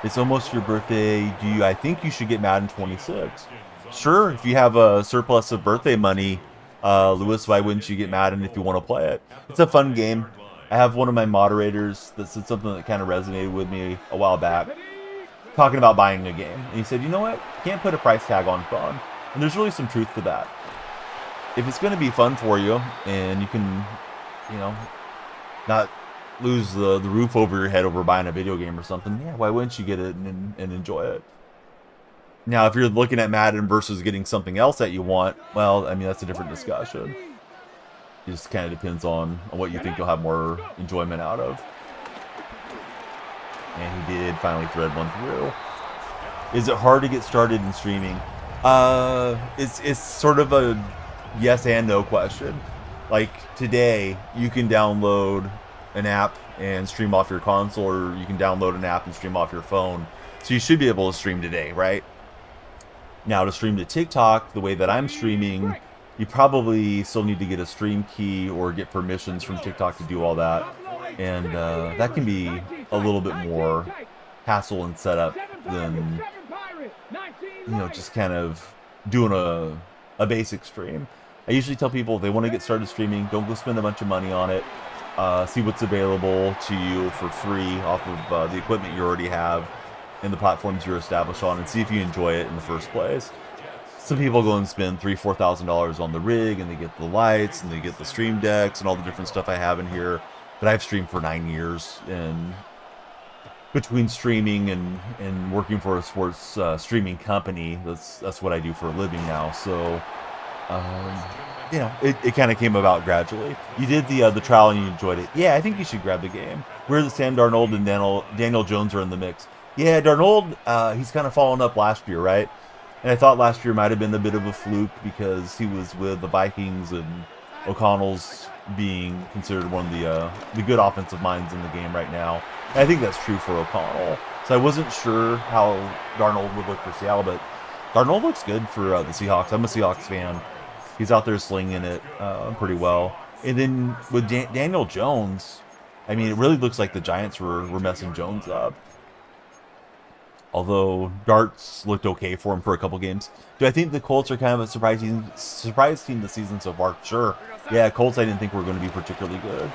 It's almost your birthday. I think you should get Madden 26. Sure, if you have a surplus of birthday money, Lewis, why wouldn't you get Madden if you want to play it? It's a fun game. I have one of my moderators that said something that kind of resonated with me a while back, talking about buying a game. And he said, you know what? You can't put a price tag on fun. And there's really some truth to that. If it's going to be fun for you and you can, you know, not lose the roof over your head over buying a video game or something, yeah, why wouldn't you get it and enjoy it? Now, if you're looking at Madden versus getting something else that you want, well, I mean, that's a different discussion. It just kind of depends on what you think you'll have more enjoyment out of. And he did finally thread one through. Is it hard to get started in streaming? It's sort of a yes and no question. Like today, you can download an app and stream off your console, or you can download an app and stream off your phone. So you should be able to stream today, right? Now, to stream to TikTok, the way that I'm streaming, you probably still need to get a stream key or get permissions from TikTok to do all that. And that can be a little bit more hassle and setup than, you know, just kind of doing a basic stream. I usually tell people if they want to get started streaming, don't go spend a bunch of money on it. See what's available to you for free off of the equipment you already have and the platforms you're established on, and see if you enjoy it in the first place. Some people go and spend $3,000-$4,000 on the rig, and they get the lights, and they get the stream decks, and all the different stuff I have in here. But I've streamed for 9 years, and between streaming and working for a sports streaming company, that's what I do for a living now. So, you know, it kind of came about gradually. You did the trial and you enjoyed it. Yeah, I think you should grab the game. Where the Sam Darnold and Daniel Jones are in the mix. Yeah, Darnold, he's kind of fallen up last year, right? And I thought last year might have been a bit of a fluke because he was with the Vikings and O'Connell's being considered one of the good offensive minds in the game right now. And I think that's true for O'Connell. So I wasn't sure how Darnold would look for Seattle, but Darnold looks good for the Seahawks. I'm a Seahawks fan. He's out there slinging it pretty well. And then with Daniel Jones, I mean, it really looks like the Giants were messing Jones up. Although Darts looked okay for him for a couple games. Do I think the Colts are kind of a surprise team this season so far? Sure. Yeah, Colts I didn't think were going to be particularly good.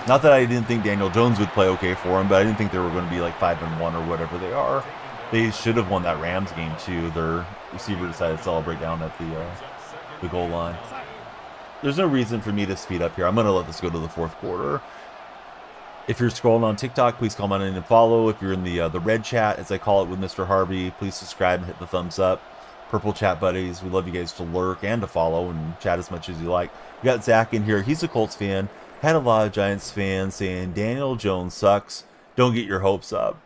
Not that I didn't think Daniel Jones would play okay for him, but I didn't think they were going to be like 5-1 or whatever they are. They should have won that Rams game too. Their receiver decided to celebrate down at the goal line. There's no reason for me to speed up here. I'm going to let this go to the fourth quarter. If you're scrolling on TikTok, please comment in and follow. If you're in the red chat, as I call it with Mr. Harvey, please subscribe and hit the thumbs up. Purple chat buddies, we love you guys to lurk and to follow and chat as much as you like. We got Zach in here. He's a Colts fan. Had a lot of Giants fans saying Daniel Jones sucks. Don't get your hopes up.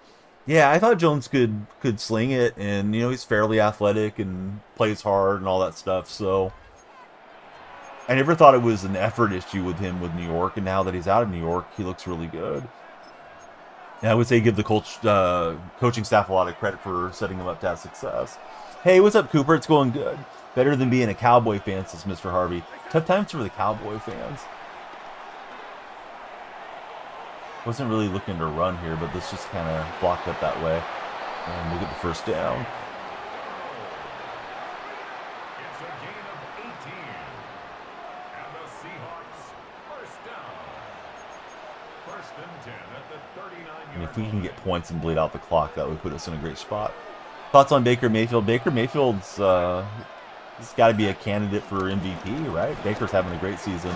Yeah, I thought Jones could sling it, and you know he's fairly athletic and plays hard and all that stuff. So I never thought it was an effort issue with him with New York, and now that he's out of New York, he looks really good. And I would say give the Colts coaching staff a lot of credit for setting him up to have success. Hey, what's up, Cooper? It's going good. Better than being a Cowboy fan, says Mr. Harvey. Tough times for the Cowboy fans. Wasn't really looking to run here, but this just kind of blocked up that way. And we'll get the first down. It's a gain of 18. And the Seahawks first down. First and 10 at the 39-yard And if we can get points and bleed out the clock, that would put us in a great spot. Thoughts on Baker Mayfield? Baker Mayfield's he's got to be a candidate for MVP, right? Baker's having a great season.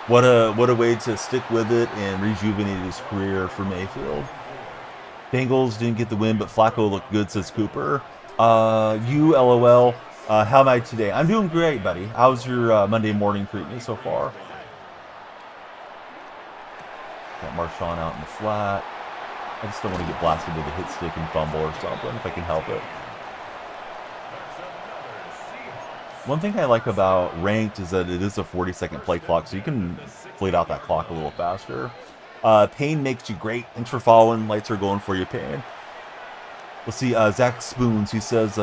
What a way to stick with it and rejuvenate his career for Mayfield. Bengals didn't get the win, but Flacco looked good, says Cooper. You, LOL. How am I today? I'm doing great, buddy. How's your Monday morning treating you so far? Got Marshawn out in the flat. I just don't want to get blasted with a hit stick and fumble or something if I can help it. One thing I like about ranked is that it is a 40-second play clock, so you can bleed out that clock a little faster. Payne makes you great. Thanks for following. Lights are going for you, Payne. Let's see, Zach Spoons, he says,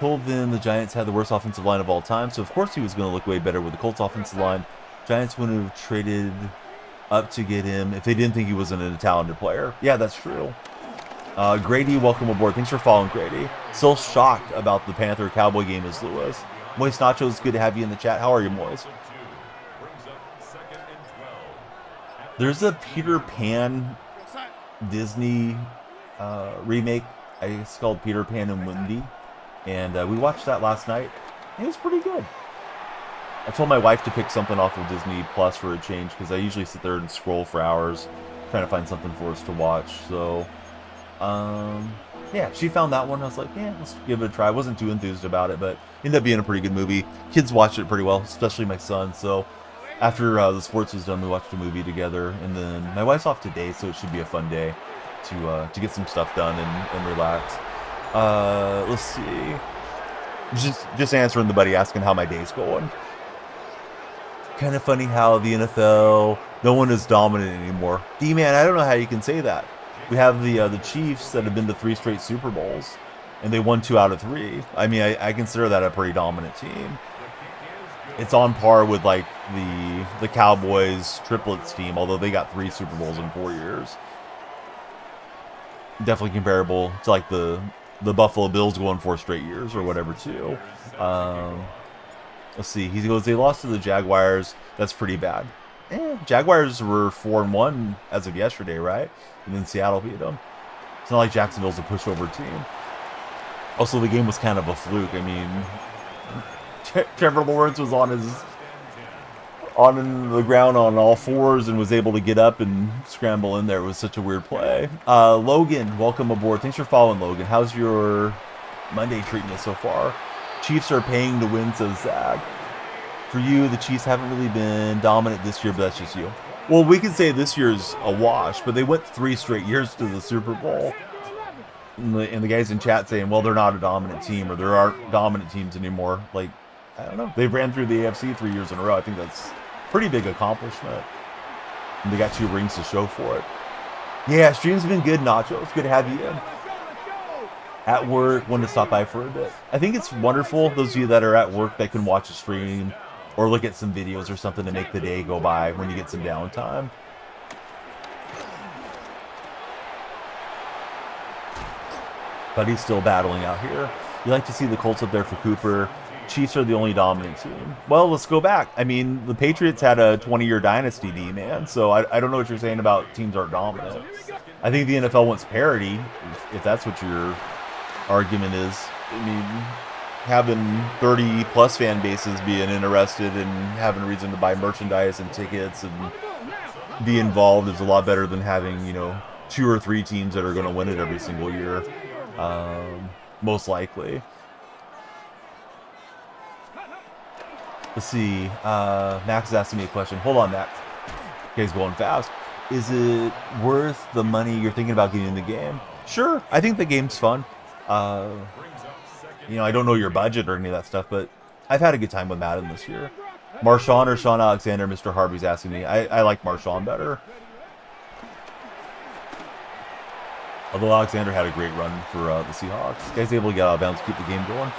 told them the Giants had the worst offensive line of all time, so of course he was going to look way better with the Colts offensive line. Giants wouldn't have traded up to get him if they didn't think he wasn't a talented player. Yeah, that's true. Grady, welcome aboard. Thanks for following, Grady. Still shocked about the Panther-Cowboy game as Lewis. Moist Nachos, good to have you in the chat. How are you, Moist? There's a Peter Pan Disney remake. It's called Peter Pan and Wendy. And we watched that last night. It was pretty good. I told my wife to pick something off of Disney Plus for a change because I usually sit there and scroll for hours trying to find something for us to watch. So, yeah, she found that one. I was like, yeah, let's give it a try. I wasn't too enthused about it, but ended up being a pretty good movie. Kids watched it pretty well, especially my son. So after the sports was done, we watched a movie together. And then my wife's off today, so it should be a fun day to get some stuff done and relax. Let's see. Just answering the buddy asking how my day's going. Kind of funny how the NFL, no one is dominant anymore. D-Man, I don't know how you can say that. We have the Chiefs that have been to 3 straight Super Bowls, and they won 2 out of 3. I mean, I consider that a pretty dominant team. It's on par with like the Cowboys triplets team, although they got 3 Super Bowls in 4 years. Definitely comparable to like the Buffalo Bills going 4 straight years or whatever too. Let's see. He goes, they lost to the Jaguars. That's pretty bad. Jaguars were 4-1 as of yesterday, right? And then Seattle beat them. It's not like Jacksonville's a pushover team. Also, the game was kind of a fluke. I mean, Trevor Lawrence was on the ground on all 4s and was able to get up and scramble in there. It was such a weird play. Logan, welcome aboard. Thanks for following, Logan. How's your Monday treating you so far? Chiefs are paying to win, says Zach. For you, the Chiefs haven't really been dominant this year, but that's just you. Well, we can say this year's a wash, but they went 3 straight years to the Super Bowl. And the guys in chat saying, well, they're not a dominant team, or there aren't dominant teams anymore. Like, I don't know. They've ran through the AFC 3 years in a row. I think that's Pretty big accomplishment. And they got 2 rings to show for it. Yeah, stream's been good, Nacho. It's good to have you in. At work, wanted to stop by for a bit. I think it's wonderful, those of you that are at work that can watch a stream or look at some videos or something to make the day go by when you get some downtime. But he's still battling out here. You like to see the Colts up there for Cooper. Chiefs are the only dominant team. Well, let's go back. I mean, the Patriots had a 20-year dynasty, D-man, so I don't know what you're saying about teams aren't dominant. I think the NFL wants parity, if that's what your argument is. I mean, having 30-plus fan bases being interested and having a reason to buy merchandise and tickets and be involved is a lot better than having, you know, 2 or 3 teams that are going to win it every single year, most likely. Let's see. Max is asking me a question. Hold on, Max. Okay, going fast. Is it worth the money you're thinking about getting in the game? Sure. I think the game's fun. You know, I don't know your budget or any of that stuff, but I've had a good time with Madden this year. Marshawn or Sean Alexander, Mr. Harvey's asking me. I like Marshawn better. Although Alexander had a great run for the Seahawks. Guy's able to get out of bounds, keep the game going.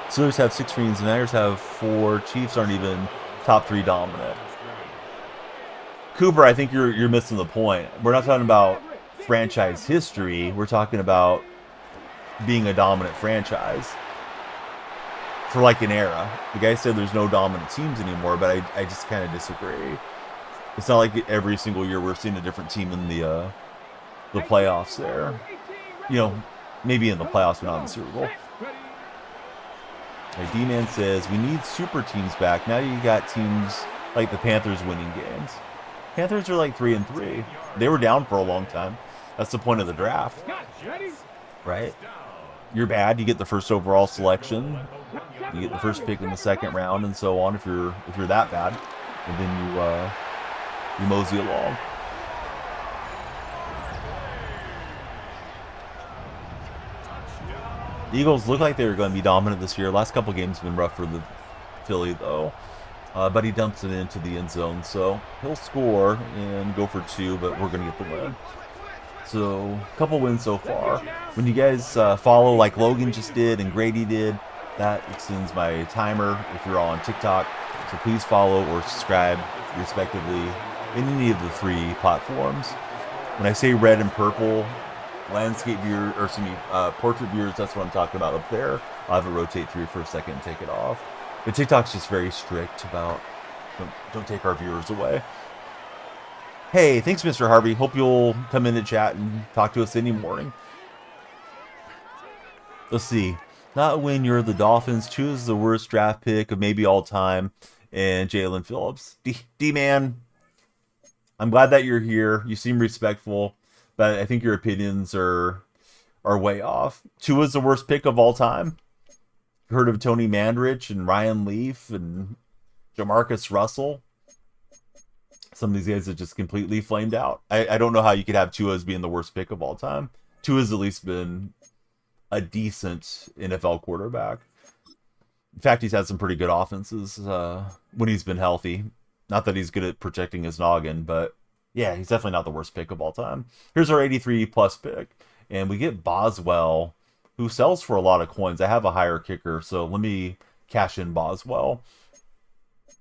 Steelers have 6 rings, and Niners have 4. Chiefs aren't even top 3 dominant. Cooper, I think you're missing the point. We're not talking about franchise history. We're talking about being a dominant franchise for like an era. The guy said there's no dominant teams anymore, but I just kind of disagree. It's not like every single year we're seeing a different team in the playoffs there. You know, maybe in the playoffs, but not in the Super Bowl. Like D-Man says, we need super teams back. Now you got teams like the Panthers winning games. Panthers are like 3-3. They were down for a long time. That's the point of the draft, right? You're bad, you get the first overall selection. You get the first pick in the second round, and so on. If you're that bad, and then you mosey along. The Eagles look like they were going to be dominant this year. Last couple games have been rough for the Philly, though. But he dumps it into the end zone, so he'll score and go for 2, but we're going to get the win. So, a couple wins so far. When you guys follow like Logan just did and Grady did, that extends my timer if you're on TikTok. So please follow or subscribe, respectively, in any of the 3 platforms. When I say red and purple, landscape viewer, or excuse me, portrait viewers, that's what I'm talking about up there. I'll have it rotate through for a second and take it off. But TikTok's just very strict about don't take our viewers away. Hey, thanks, Mr. Harvey. Hope you'll come in to chat and talk to us any morning. Let's see. Not when you're the Dolphins. Choose the worst draft pick of maybe all time, and Jalen Phillips. D-Man, I'm glad that you're here. You seem respectful, but I think your opinions are way off. Tua's the worst pick of all time. You heard of Tony Mandrich and Ryan Leaf and Jamarcus Russell? Some of these guys have just completely flamed out. I don't know how you could have Tua as being the worst pick of all time. Tua's at least been a decent NFL quarterback. In fact, he's had some pretty good offenses when he's been healthy. Not that he's good at protecting his noggin, but yeah, he's definitely not the worst pick of all time. Here's our 83-plus pick, and we get Boswell, who sells for a lot of coins. I have a higher kicker, so let me cash in Boswell.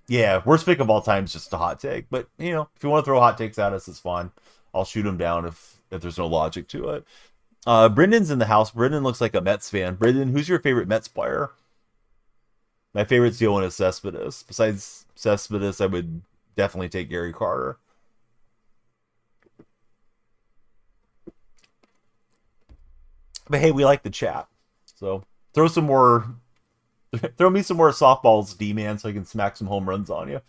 Yeah, worst pick of all time is just a hot take. But, you know, if you want to throw hot takes at us, it's fine. I'll shoot them down if there's no logic to it. Brendan's in the house. Brendan looks like a Mets fan. Brendan, who's your favorite Mets player? My favorite's Yoenis Cespedes. Besides Cespedes, I would definitely take Gary Carter. But hey, we like the chat. So throw me some more softballs, D-Man, so I can smack some home runs on you.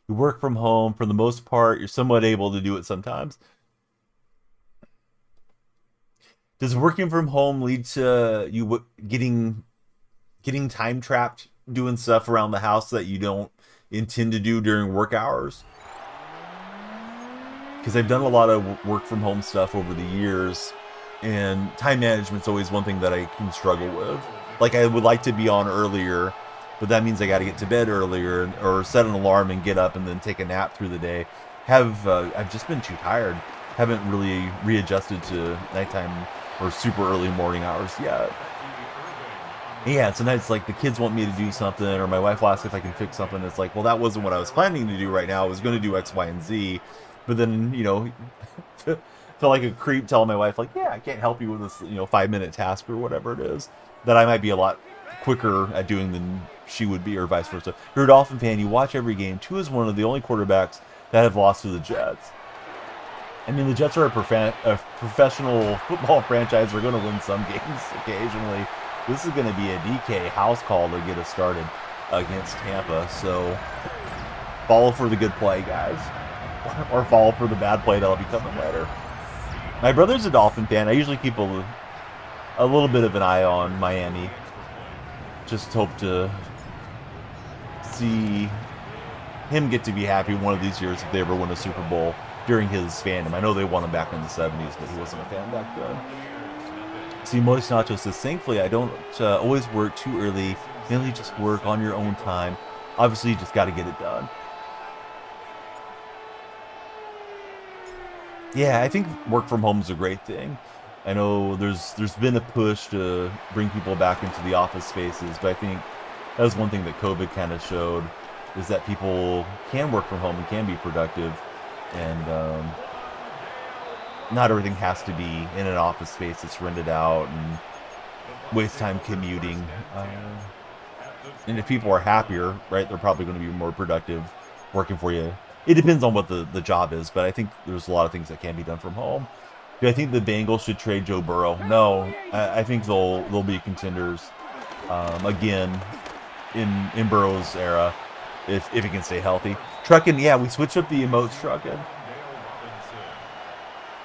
You work from home for the most part. You're somewhat able to do it sometimes. Does working from home lead to you getting time trapped doing stuff around the house that you don't intend to do during work hours? Because I've done a lot of work from home stuff over the years, and time management's always one thing that I can struggle with. Like, I would like to be on earlier, but that means I got to get to bed earlier or set an alarm and get up and then take a nap through the day. I've just been too tired. Haven't really readjusted to nighttime or super early morning hours yet. Yeah, sometimes like the kids want me to do something, or my wife will ask if I can fix something. It's like, well, that wasn't what I was planning to do right now. I was going to do X, Y, and Z, but then feel like a creep telling my wife like, yeah, I can't help you with this 5-minute task or whatever it is that I might be a lot quicker at doing than she would be, or vice versa. You're a Dolphin fan. You watch every game. Tua is one of the only quarterbacks that have lost to the Jets. I mean, the Jets are a professional football franchise. They're going to win some games occasionally. This is going to be a DK house call to get us started against Tampa. So follow for the good play, guys. Or follow for the bad play that'll be coming later. My brother's a Dolphin fan. I usually keep a little bit of an eye on Miami. Just hope to see him get to be happy one of these years if they ever win a Super Bowl during his fandom. I know they won him back in the 70s, but he wasn't a fan back then. See, Moist Nacho says, thankfully, I don't always work too early. Mainly just work on your own time. Obviously, you just got to get it done. Yeah, I think work from home is a great thing. I know there's been a push to bring people back into the office spaces, but I think that was one thing that COVID kind of showed, is that people can work from home and can be productive, and not everything has to be in an office space that's rented out and waste time commuting. And if people are happier, right, they're probably going to be more productive working for you. It depends on what the job is, but I think there's a lot of things that can be done from home. Do I think the Bengals should trade Joe Burrow? No, I think they'll be contenders again in Burrow's era if he can stay healthy. Truckin', yeah, we switched up the emotes. Truckin'.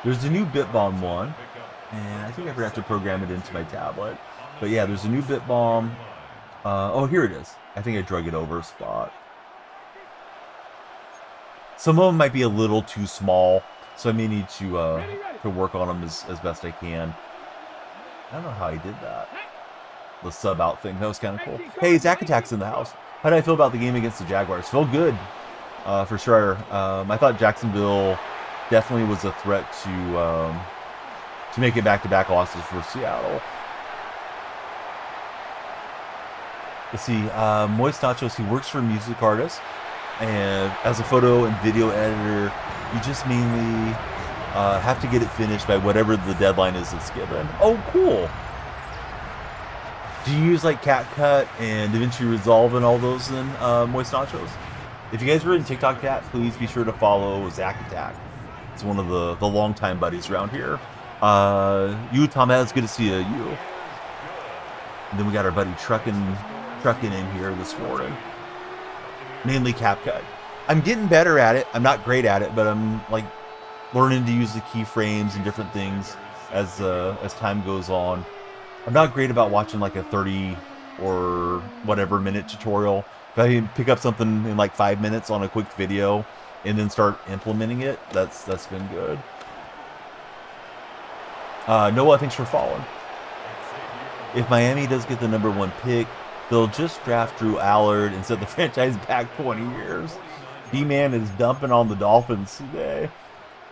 There's a new Bit Bomb one, and I think I forgot to program it into my tablet. But yeah, there's a new Bit Bomb. Oh, here it is. I think I drug it over a spot. Some of them might be a little too small, so I may need to work on them as best I can. I don't know how I did that. The sub out thing, that was kind of cool. Hey, Zack Attack's in the house. How did I feel about the game against the Jaguars? Felt good, for sure. I thought Jacksonville definitely was a threat to make it back-to-back losses for Seattle. Let's see, Moist Nachos, he works for music artists, and as a photo and video editor, you just mainly have to get it finished by whatever the deadline is that's given. Oh, cool. Do you use like CapCut and DaVinci Resolve and all those then, Moist Nachos? If you guys are in TikTok chat, please be sure to follow Zack Attack. It's one of the longtime buddies around here. You, Tomaz, good to see you. And then we got our buddy trucking in here this morning. Mainly CapCut. I'm getting better at it. I'm not great at it, but I'm like learning to use the keyframes and different things as time goes on. I'm not great about watching like a 30 or whatever minute tutorial. If I can pick up something in like 5 minutes on a quick video and then start implementing it, that's been good. Noah, thanks for following. If Miami does get the #1 pick, they'll just draft Drew Allard and set the franchise back 20 years. D-Man is dumping on the Dolphins today.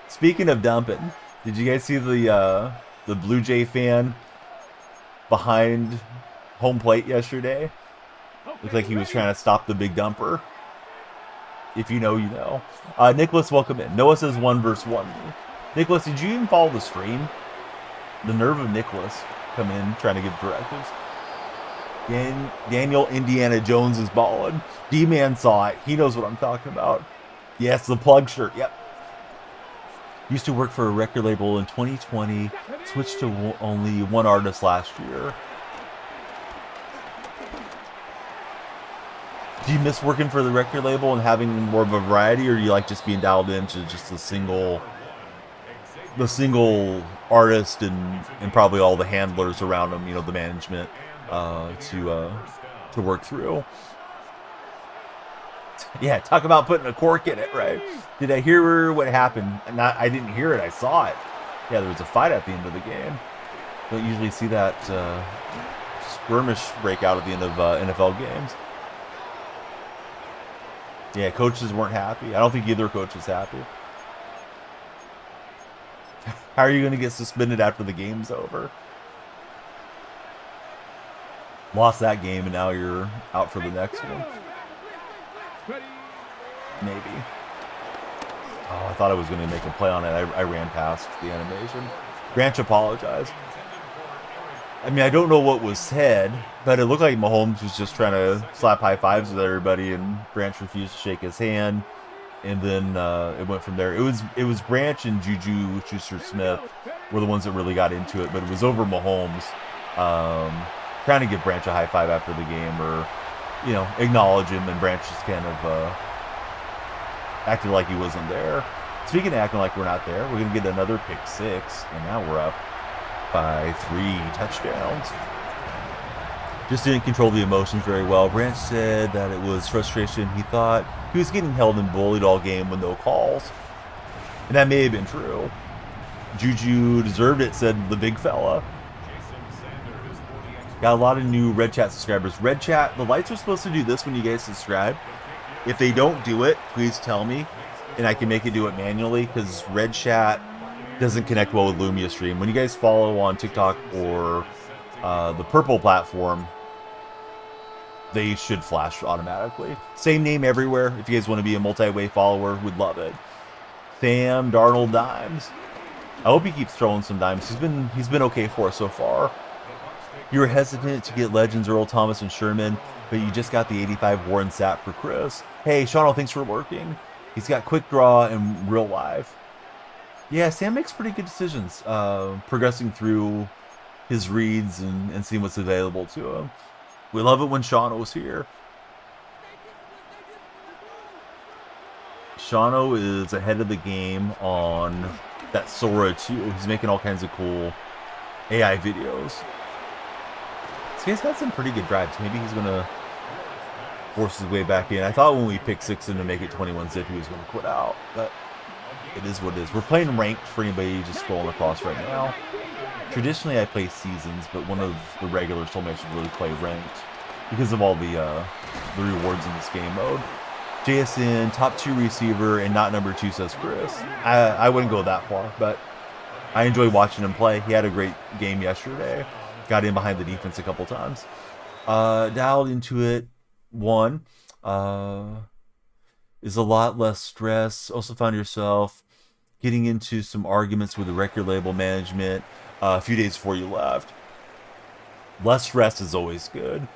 Speaking of dumping, did you guys see the Blue Jay fan behind home plate yesterday? Looked like he was trying to stop the big dumper. If you know, you know. Nicholas, welcome in. Noah says 1 versus 1. Nicholas, did you even follow the stream? The nerve of Nicholas coming in trying to give directives. Daniel Indiana Jones is balling. D-Man saw it. He knows what I'm talking about. Yes, the plug shirt. Yep. Used to work for a record label in 2020. Switched to only one artist last year. Do you miss working for the record label and having more of a variety, or do you like just being dialed into just the single artist and probably all the handlers around him, you know, the management to work through? Yeah, talk about putting a cork in it, right? Did I hear what happened? I didn't hear it. I saw it. Yeah, there was a fight at the end of the game. Don't usually see that skirmish break out at the end of NFL games. Yeah, coaches weren't happy. I don't think either coach was happy. How are you going to get suspended after the game's over? Lost that game, and now you're out for the next one. Maybe. Oh, I thought I was going to make a play on it. I ran past the animation. Branch apologized. I mean, I don't know what was said, but it looked like Mahomes was just trying to slap high fives with everybody, and Branch refused to shake his hand. And then it went from there. It was Branch and Juju Schuster-Smith were the ones that really got into it, but it was over Mahomes trying to give Branch a high five after the game, or acknowledge him, and Branch just kind of acted like he wasn't there. Speaking of acting like we're not there, we're gonna get another pick six, and now we're up by 3 touchdowns. Just didn't control the emotions very well. Branch said that it was frustration. He thought he was getting held and bullied all game with no calls. And that may have been true. Juju deserved it, said the big fella. Got a lot of new Red Chat subscribers. Red Chat, the lights are supposed to do this when you guys subscribe. If they don't do it, please tell me, and I can make it do it manually, because Red Chat doesn't connect well with Lumia Stream. When you guys follow on TikTok or the purple platform, they should flash automatically. Same name everywhere. If you guys want to be a multi-way follower, we'd love it. Sam Darnold Dimes. I hope he keeps throwing some dimes. He's been okay for us so far. You were hesitant to get legends Earl Thomas and Sherman, but you just got the 85 Warren Sapp for Chris. Hey, Shawno, thanks for lurking. He's got quick draw and real live. Yeah, Sam makes pretty good decisions, progressing through his reads and seeing what's available to him. We love it when Shawno's here. Shawno is ahead of the game on that Sora too. He's making all kinds of cool AI videos. This guy's had some pretty good drives. Maybe he's going to force his way back in. I thought when we picked 6 in to make it 21 zip, he was going to quit out. But it is what it is. We're playing ranked for anybody just scrolling across right now. Traditionally, I play seasons, but one of the regulars told me I should really play ranked because of all the rewards in this game mode. JSN, top 2 receiver, and not number 2, says Chris. I wouldn't go that far, but I enjoy watching him play. He had a great game yesterday. Got in behind the defense a couple times. Dialed into it. 1 is a lot less stress. Also found yourself getting into some arguments with the record label management a few days before you left. Less stress is always good.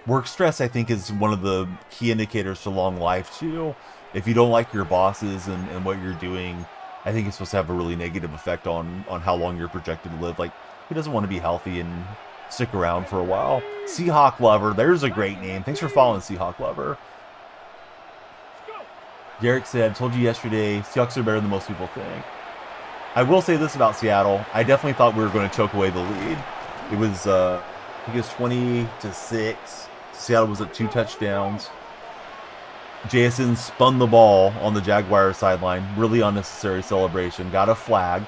Work stress, I think, is one of the key indicators to long life, too. If you don't like your bosses and what you're doing, I think it's supposed to have a really negative effect on how long you're projected to live. Like, who doesn't want to be healthy and stick around for a while? Seahawk Lover, there's a great name. Thanks for following, Seahawk Lover. Derek said, told you yesterday, Seahawks are better than most people think. I will say this about Seattle. I definitely thought we were going to choke away the lead. It was, I think it was 20-6. Seattle was at 2 touchdowns. JSN spun the ball on the Jaguars sideline. Really unnecessary celebration. Got a flag.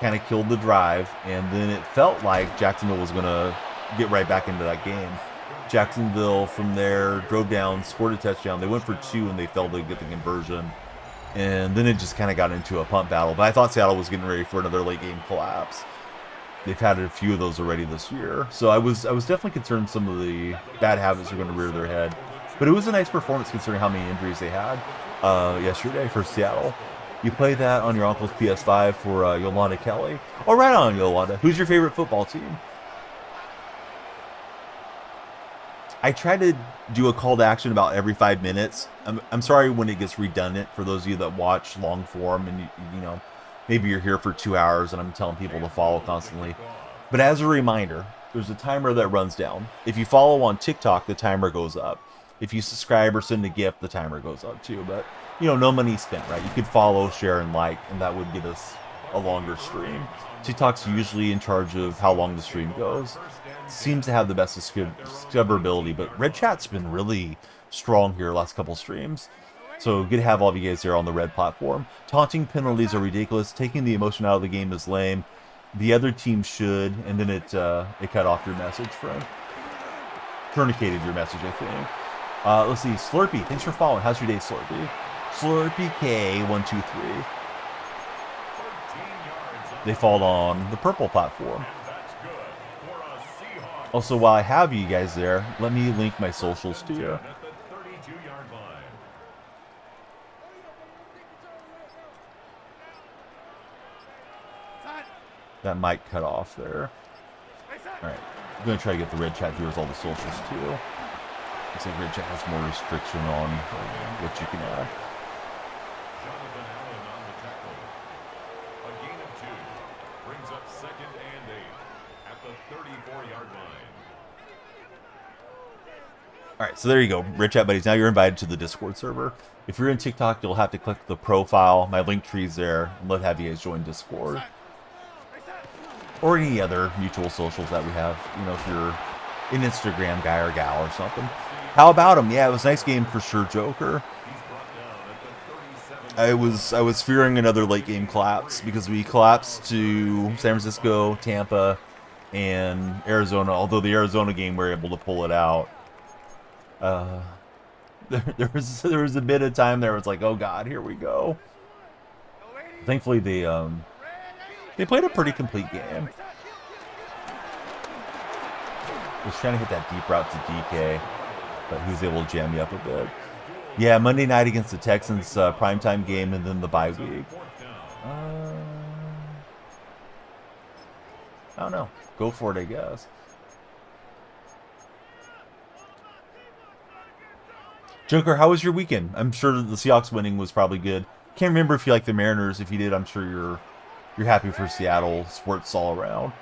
Kind of killed the drive. And then it felt like Jacksonville was going to get right back into that game. Jacksonville from there drove down, scored a touchdown. They went for 2 and they failed to get the conversion. And then it just kind of got into a punt battle. But I thought Seattle was getting ready for another late game collapse. They've had a few of those already this year. So I was definitely concerned some of the bad habits are going to rear their head. But it was a nice performance considering how many injuries they had yesterday for Seattle. You play that on your uncle's PS5 for Yolanda Kelly. All right on, Yolanda. Who's your favorite football team? I try to do a call to action about every 5 minutes. I'm sorry when it gets redundant for those of you that watch long form and you know, maybe you're here for 2 hours and I'm telling people to follow constantly. But as a reminder, there's a timer that runs down. If you follow on TikTok, the timer goes up. If you subscribe or send a gift, the timer goes up too. But, you know, no money spent, right? You could follow, share, and like, and that would get us a longer stream. TikTok's usually in charge of how long the stream goes. Seems to have the best discoverability, but Red Chat's been really strong here last couple streams. So good to have all of you guys here on the Red platform. Taunting penalties are ridiculous. Taking the emotion out of the game is lame. The other team should, and then it cut off your message, friend. Tourniqueted your message, I think. Let's see. Slurpee, thanks for following. How's your day, Slurpee? Slurpee K123. They fall on the purple platform. Also, while I have you guys there, let me link my socials to you. That might cut off there. Alright. I'm going to try to get the red chat viewers all the socials too. Looks like red chat has more restriction on what you can add. Jonathan Allen on the tackle. A gain of 2. Brings up 2nd and 8 at the 34-yard line. Alright, so there you go. Red chat buddies. Now you're invited to the Discord server. If you're in TikTok, you'll have to click the profile. My link tree's there. And let's have you guys join Discord. Or any other mutual socials that we have. You know, if you're an Instagram guy or gal or something. How about him? Yeah, it was a nice game for sure, Joker. I was fearing another late game collapse because we collapsed to San Francisco, Tampa, and Arizona. Although the Arizona game we were able to pull it out. There was a bit of time there. It's like, oh god, here we go. Thankfully they played a pretty complete game. Was trying to hit that deep route to DK, but he was able to jam me up a bit. Yeah, Monday night against the Texans, primetime game, and then the bye week. I don't know. Go for it, I guess. Joker, how was your weekend? I'm sure the Seahawks winning was probably good. Can't remember if you like the Mariners. If you did, I'm sure you're happy for Seattle. Sports all around.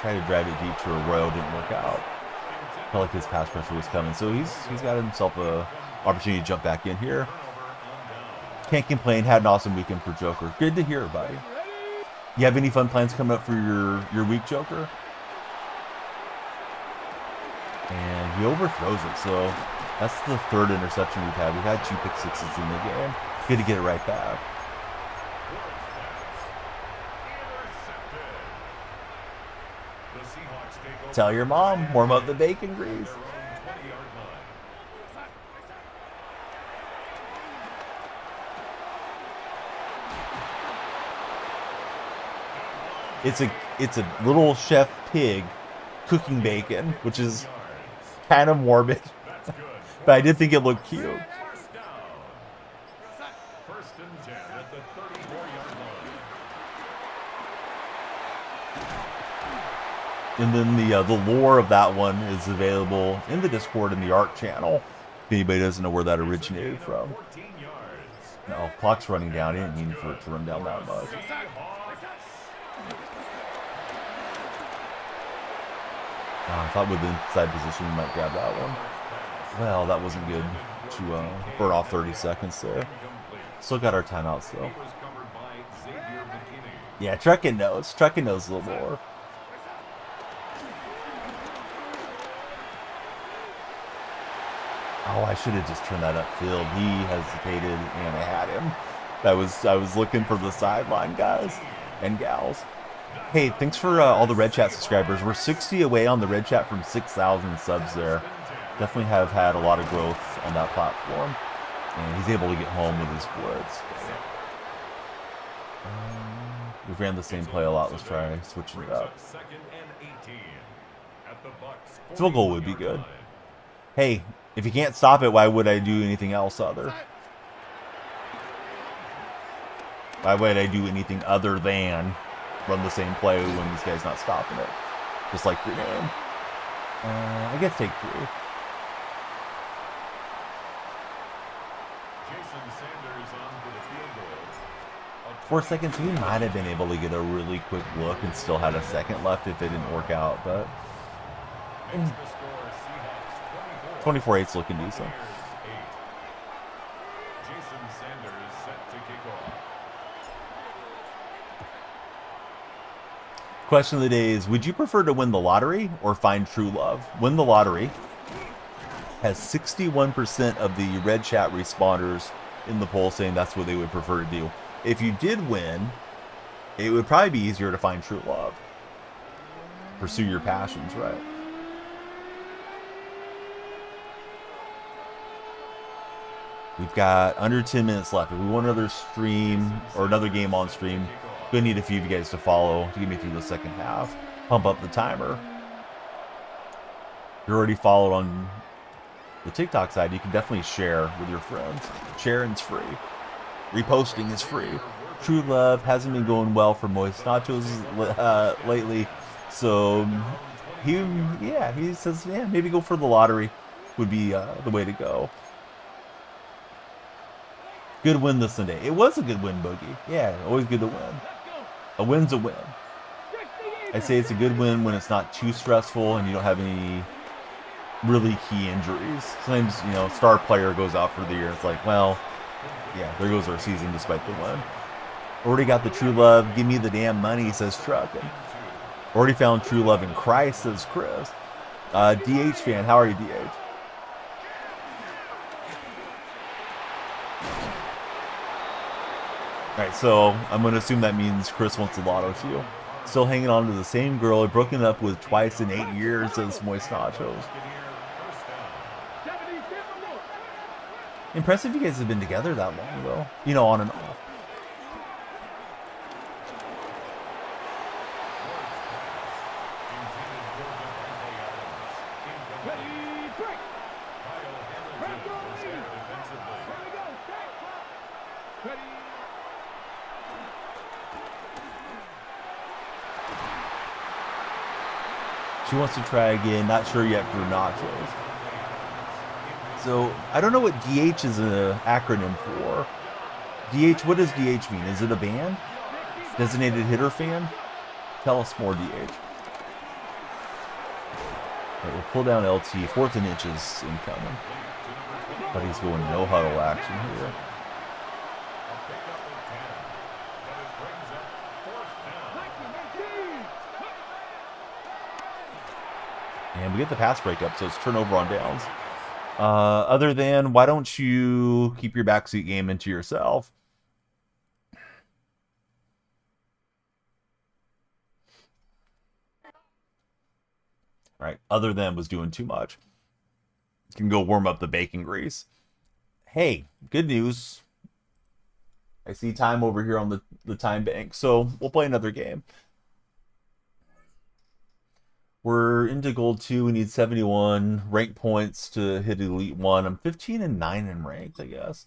Tried to drive it deep to Arroyo, didn't work out. Felt like his pass pressure was coming, so he's got himself a opportunity to jump back in here. Can't complain. Had an awesome weekend for Joker. Good to hear, buddy. You have any fun plans coming up for your week, Joker? And he overthrows it, so that's the third interception we've had. We've had 2 pick sixes in the game. Good to get it right back. Tell your mom, warm up the bacon grease. It's a little chef pig cooking bacon, which is kind of morbid, but I did think it looked cute. First and 10 at the 34-yard line. And then the lore of that one is available in the Discord and the art channel. If anybody doesn't know where that originated from. No, clock's running down. I didn't mean for it to run down that much. I thought with the inside position we might grab that one. Well, that wasn't good to burn off 30 seconds there. Still got our timeouts though. Yeah, Truckin' knows. Truckin' knows a little more. Oh, I should have just turned that upfield. He hesitated, and I had him. I was looking for the sideline, guys and gals. Hey, thanks for all the Red Chat subscribers. We're 60 away on the Red Chat from 6,000 subs there. Definitely have had a lot of growth on that platform. And he's able to get home with his blitz. We've ran the same play a lot. Let's try switching it up. Field goal would be good. Hey, if you can't stop it, why would I do anything else other? Why would I do anything other than run the same play when this guy's not stopping it? Just like your name. I guess take 3. 4 seconds, we might have been able to get a really quick look and still had a second left if it didn't work out, but 24-8's looking decent. Question of the day is, would you prefer to win the lottery or find true love? Win the lottery has 61% of the Red Chat responders in the poll saying that's what they would prefer to do. If you did win, it would probably be easier to find true love. pursue your passions, right? We've got under 10 minutes left. If we want another stream or another game on stream, gonna need a few of you guys to follow to get me through the second half. Pump up the timer. If you're already followed on the TikTok side, you can definitely share with your friends. Sharing's free. Reposting is free. True Love hasn't been going well for Moist Nachos lately, so he says maybe go for the lottery would be the way to go. Good win this Sunday. It was a good win, Boogie. Yeah, always good to win. A win's a win. I say it's a good win when it's not too stressful and you don't have any really key injuries. Sometimes, star player goes out for the year. It's like, well, yeah, there goes our season despite the win. Already got the true love. Give me the damn money, says Truckin. Already found true love in Christ, says Chris. DH fan, how are you, DH? Alright, so I'm going to assume that means Chris wants a lotto too. Still hanging on to the same girl I've broken up with twice in 8 years, says Moist Nachos. Impressive you guys have been together that long, though. On and off. She wants to try again. Not sure yet for Nachos. So, I don't know what DH is an acronym for. DH, what does DH mean? Is it a band? Designated hitter fan? Tell us more, DH. Right, we'll pull down LT. 4th and inches incoming. But he's going no huddle action here. And we get the pass breakup, so it's turnover on downs. Other than, why don't you keep your backseat game into yourself? Right, other than was doing too much. You can go warm up the bacon grease. Hey, good news. I see time over here on the time bank, so we'll play another game. We're into gold 2. We need 71 rank points to hit elite 1. I'm 15 and 9 in ranked, I guess.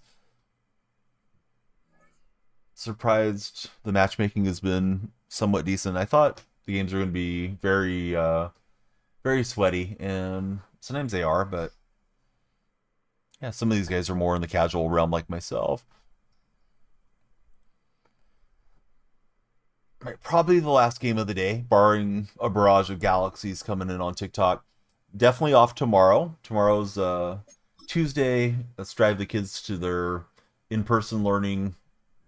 Surprised the matchmaking has been somewhat decent. I thought the games are going to be very, very sweaty, and sometimes they are, but yeah, some of these guys are more in the casual realm like myself. Right, probably the last game of the day, barring a barrage of galaxies coming in on TikTok. Definitely off tomorrow. Tomorrow's Tuesday. Let's drive the kids to their in-person learning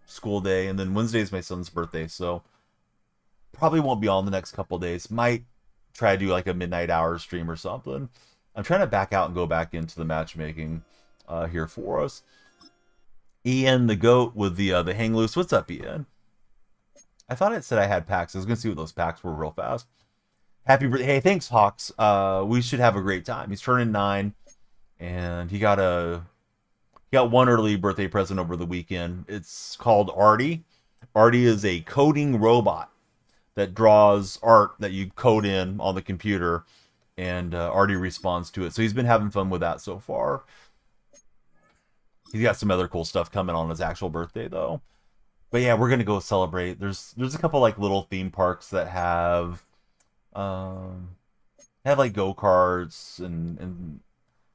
school day. And then Wednesday is my son's birthday, so probably won't be on the next couple days. Might try to do like a midnight hour stream or something. I'm trying to back out and go back into the matchmaking here for us. Ian, the GOAT with the hang loose. What's up, Ian? I thought it said I had packs. I was going to see what those packs were real fast. Happy birthday. Hey, thanks, Hawks. We should have a great time. He's turning 9, and he got one early birthday present over the weekend. It's called Artie. Artie is a coding robot that draws art that you code in on the computer, and Artie responds to it. So he's been having fun with that so far. He's got some other cool stuff coming on his actual birthday, though. But yeah, we're gonna go celebrate. There's a couple like little theme parks that have like go-karts and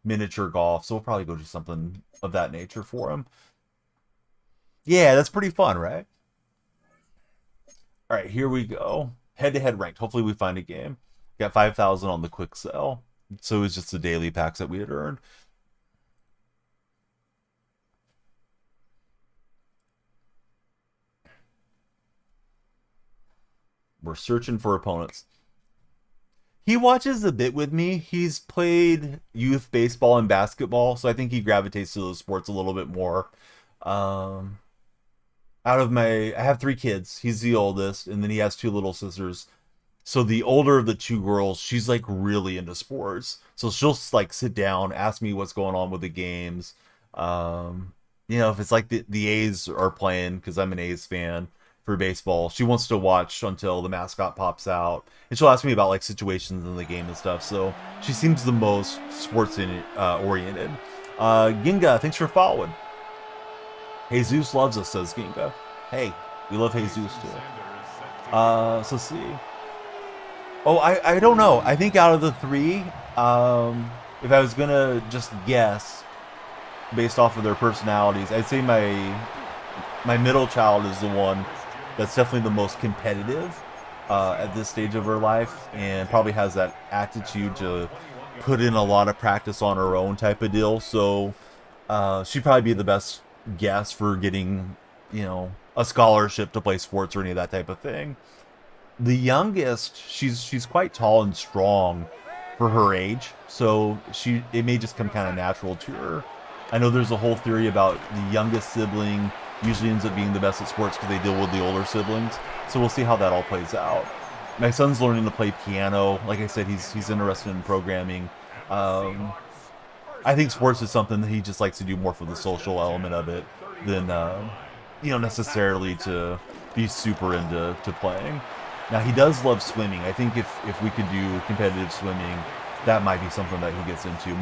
miniature golf. So we'll probably go do something of that nature for him. Yeah, that's pretty fun, right? All right, here we go. Head-to-head ranked. Hopefully we find a game. Got 5,000 on the quick sell. So it was just the daily packs that we had earned. We're searching for opponents. He watches a bit with me. He's played youth baseball and basketball, so I think he gravitates to those sports a little bit more. I have 3 kids. He's the oldest, and then he has 2 little sisters. So the older of the two girls, she's like really into sports. So she'll like sit down, ask me what's going on with the games. Um, if it's like the A's are playing, because I'm an A's fan for baseball, she wants to watch until the mascot pops out, and she'll ask me about like situations in the game and stuff. So she seems the most sports oriented. Ginga, thanks for following. Jesus loves us, says Ginga. Hey, we love Jesus too. So let's see. Oh, I don't know. I think out of the three, if I was gonna just guess based off of their personalities, I'd say my middle child is the one that's definitely the most competitive at this stage of her life, and probably has that attitude to put in a lot of practice on her own type of deal. So she'd probably be the best guess for getting, a scholarship to play sports or any of that type of thing. The youngest, she's quite tall and strong for her age, so it may just come kind of natural to her. I know there's a whole theory about the youngest sibling usually ends up being the best at sports because they deal with the older siblings. So we'll see how that all plays out. My son's learning to play piano. Like I said, he's interested in programming. I think sports is something that he just likes to do more for the social element of it than necessarily to be super into playing. Now he does love swimming. I think if we could do competitive swimming, that might be something that he gets into.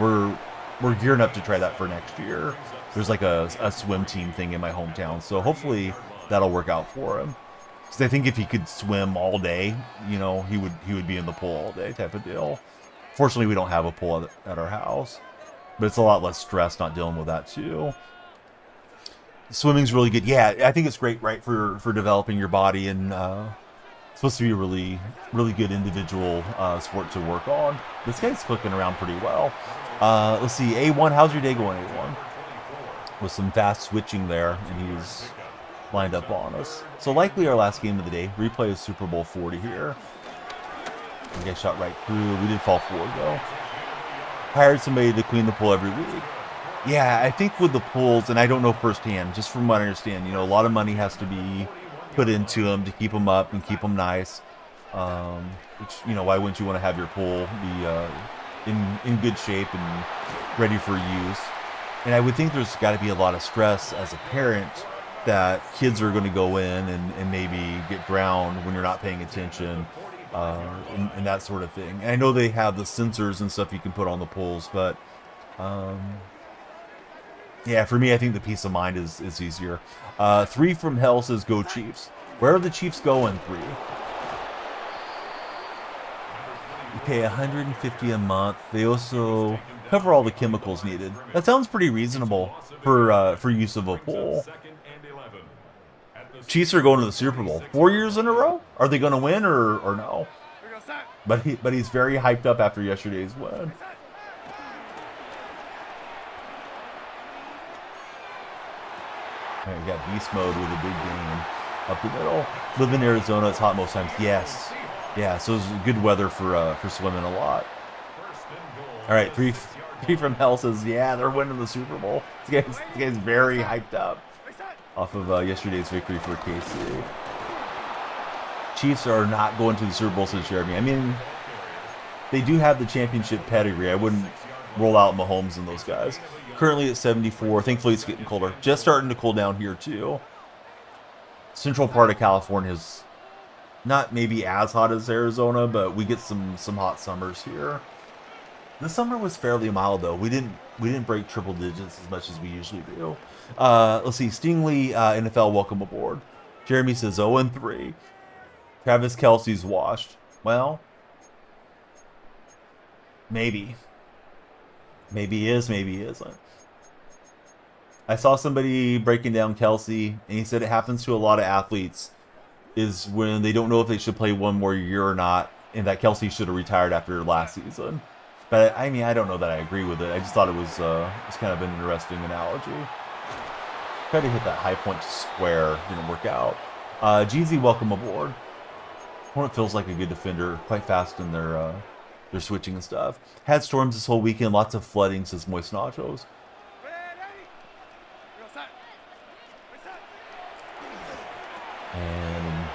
We're gearing up to try that for next year. There's like a swim team thing in my hometown, so hopefully that'll work out for him. Because I think if he could swim all day, he would be in the pool all day type of deal. Fortunately, we don't have a pool at our house, but it's a lot less stress not dealing with that too. Swimming's really good. Yeah, I think it's great, right, for developing your body, and it's supposed to be a really, really good individual sport to work on. This guy's clicking around pretty well. Let's see, A1, how's your day going, A1? With some fast switching there, and he's lined up on us. So likely our last game of the day. Replay of Super Bowl 40 here. I think I shot right through. We did fall forward, though. Hired somebody to clean the pool every week. Yeah, I think with the pools, and I don't know firsthand, just from what I understand, a lot of money has to be put into them to keep them up and keep them nice. Which, why wouldn't you want to have your pool be in good shape and ready for use? And I would think there's got to be a lot of stress as a parent that kids are going to go in and maybe get drowned when you're not paying attention, and that sort of thing. And I know they have the sensors and stuff you can put on the pools, but yeah, for me, I think the peace of mind is easier. 3 from Hell says, go Chiefs. Where are the Chiefs going, 3? You pay $150 a month. They also cover all the chemicals needed. That sounds pretty reasonable for use of a pool. Chiefs are going to the Super Bowl 4 years in a row. Are they going to win or no? But he's very hyped up after yesterday's win. Right, we got beast mode with a big game up the middle. Live in Arizona, it's hot most times. Yes. Yeah, so it's good weather for swimming a lot. All right, three from Hell says, yeah, they're winning the Super Bowl. This guy's very hyped up off of yesterday's victory for KC. Chiefs are not going to the Super Bowl, says Jeremy. I mean, they do have the championship pedigree. I wouldn't roll out Mahomes and those guys. Currently at 74. Thankfully, it's getting colder. Just starting to cool down here, too. Central part of California is not maybe as hot as Arizona, but we get some hot summers here. This summer was fairly mild, though. We didn't break triple digits as much as we usually do. Let's see. Stingley, NFL, welcome aboard. Jeremy says 0-3. Travis Kelce's washed. Well, maybe. Maybe he is, maybe he isn't. I saw somebody breaking down Kelce, and he said it happens to a lot of athletes, is when they don't know if they should play one more year or not, and that Kelce should have retired after last season. But, I mean, I don't know that I agree with it. I just thought it was kind of an interesting analogy. Tried to hit that high point to square. Didn't work out. Jeezy, welcome aboard. Opponent feels like a good defender. Quite fast in their switching and stuff. Had storms this whole weekend. Lots of flooding, says Moist Nachos. And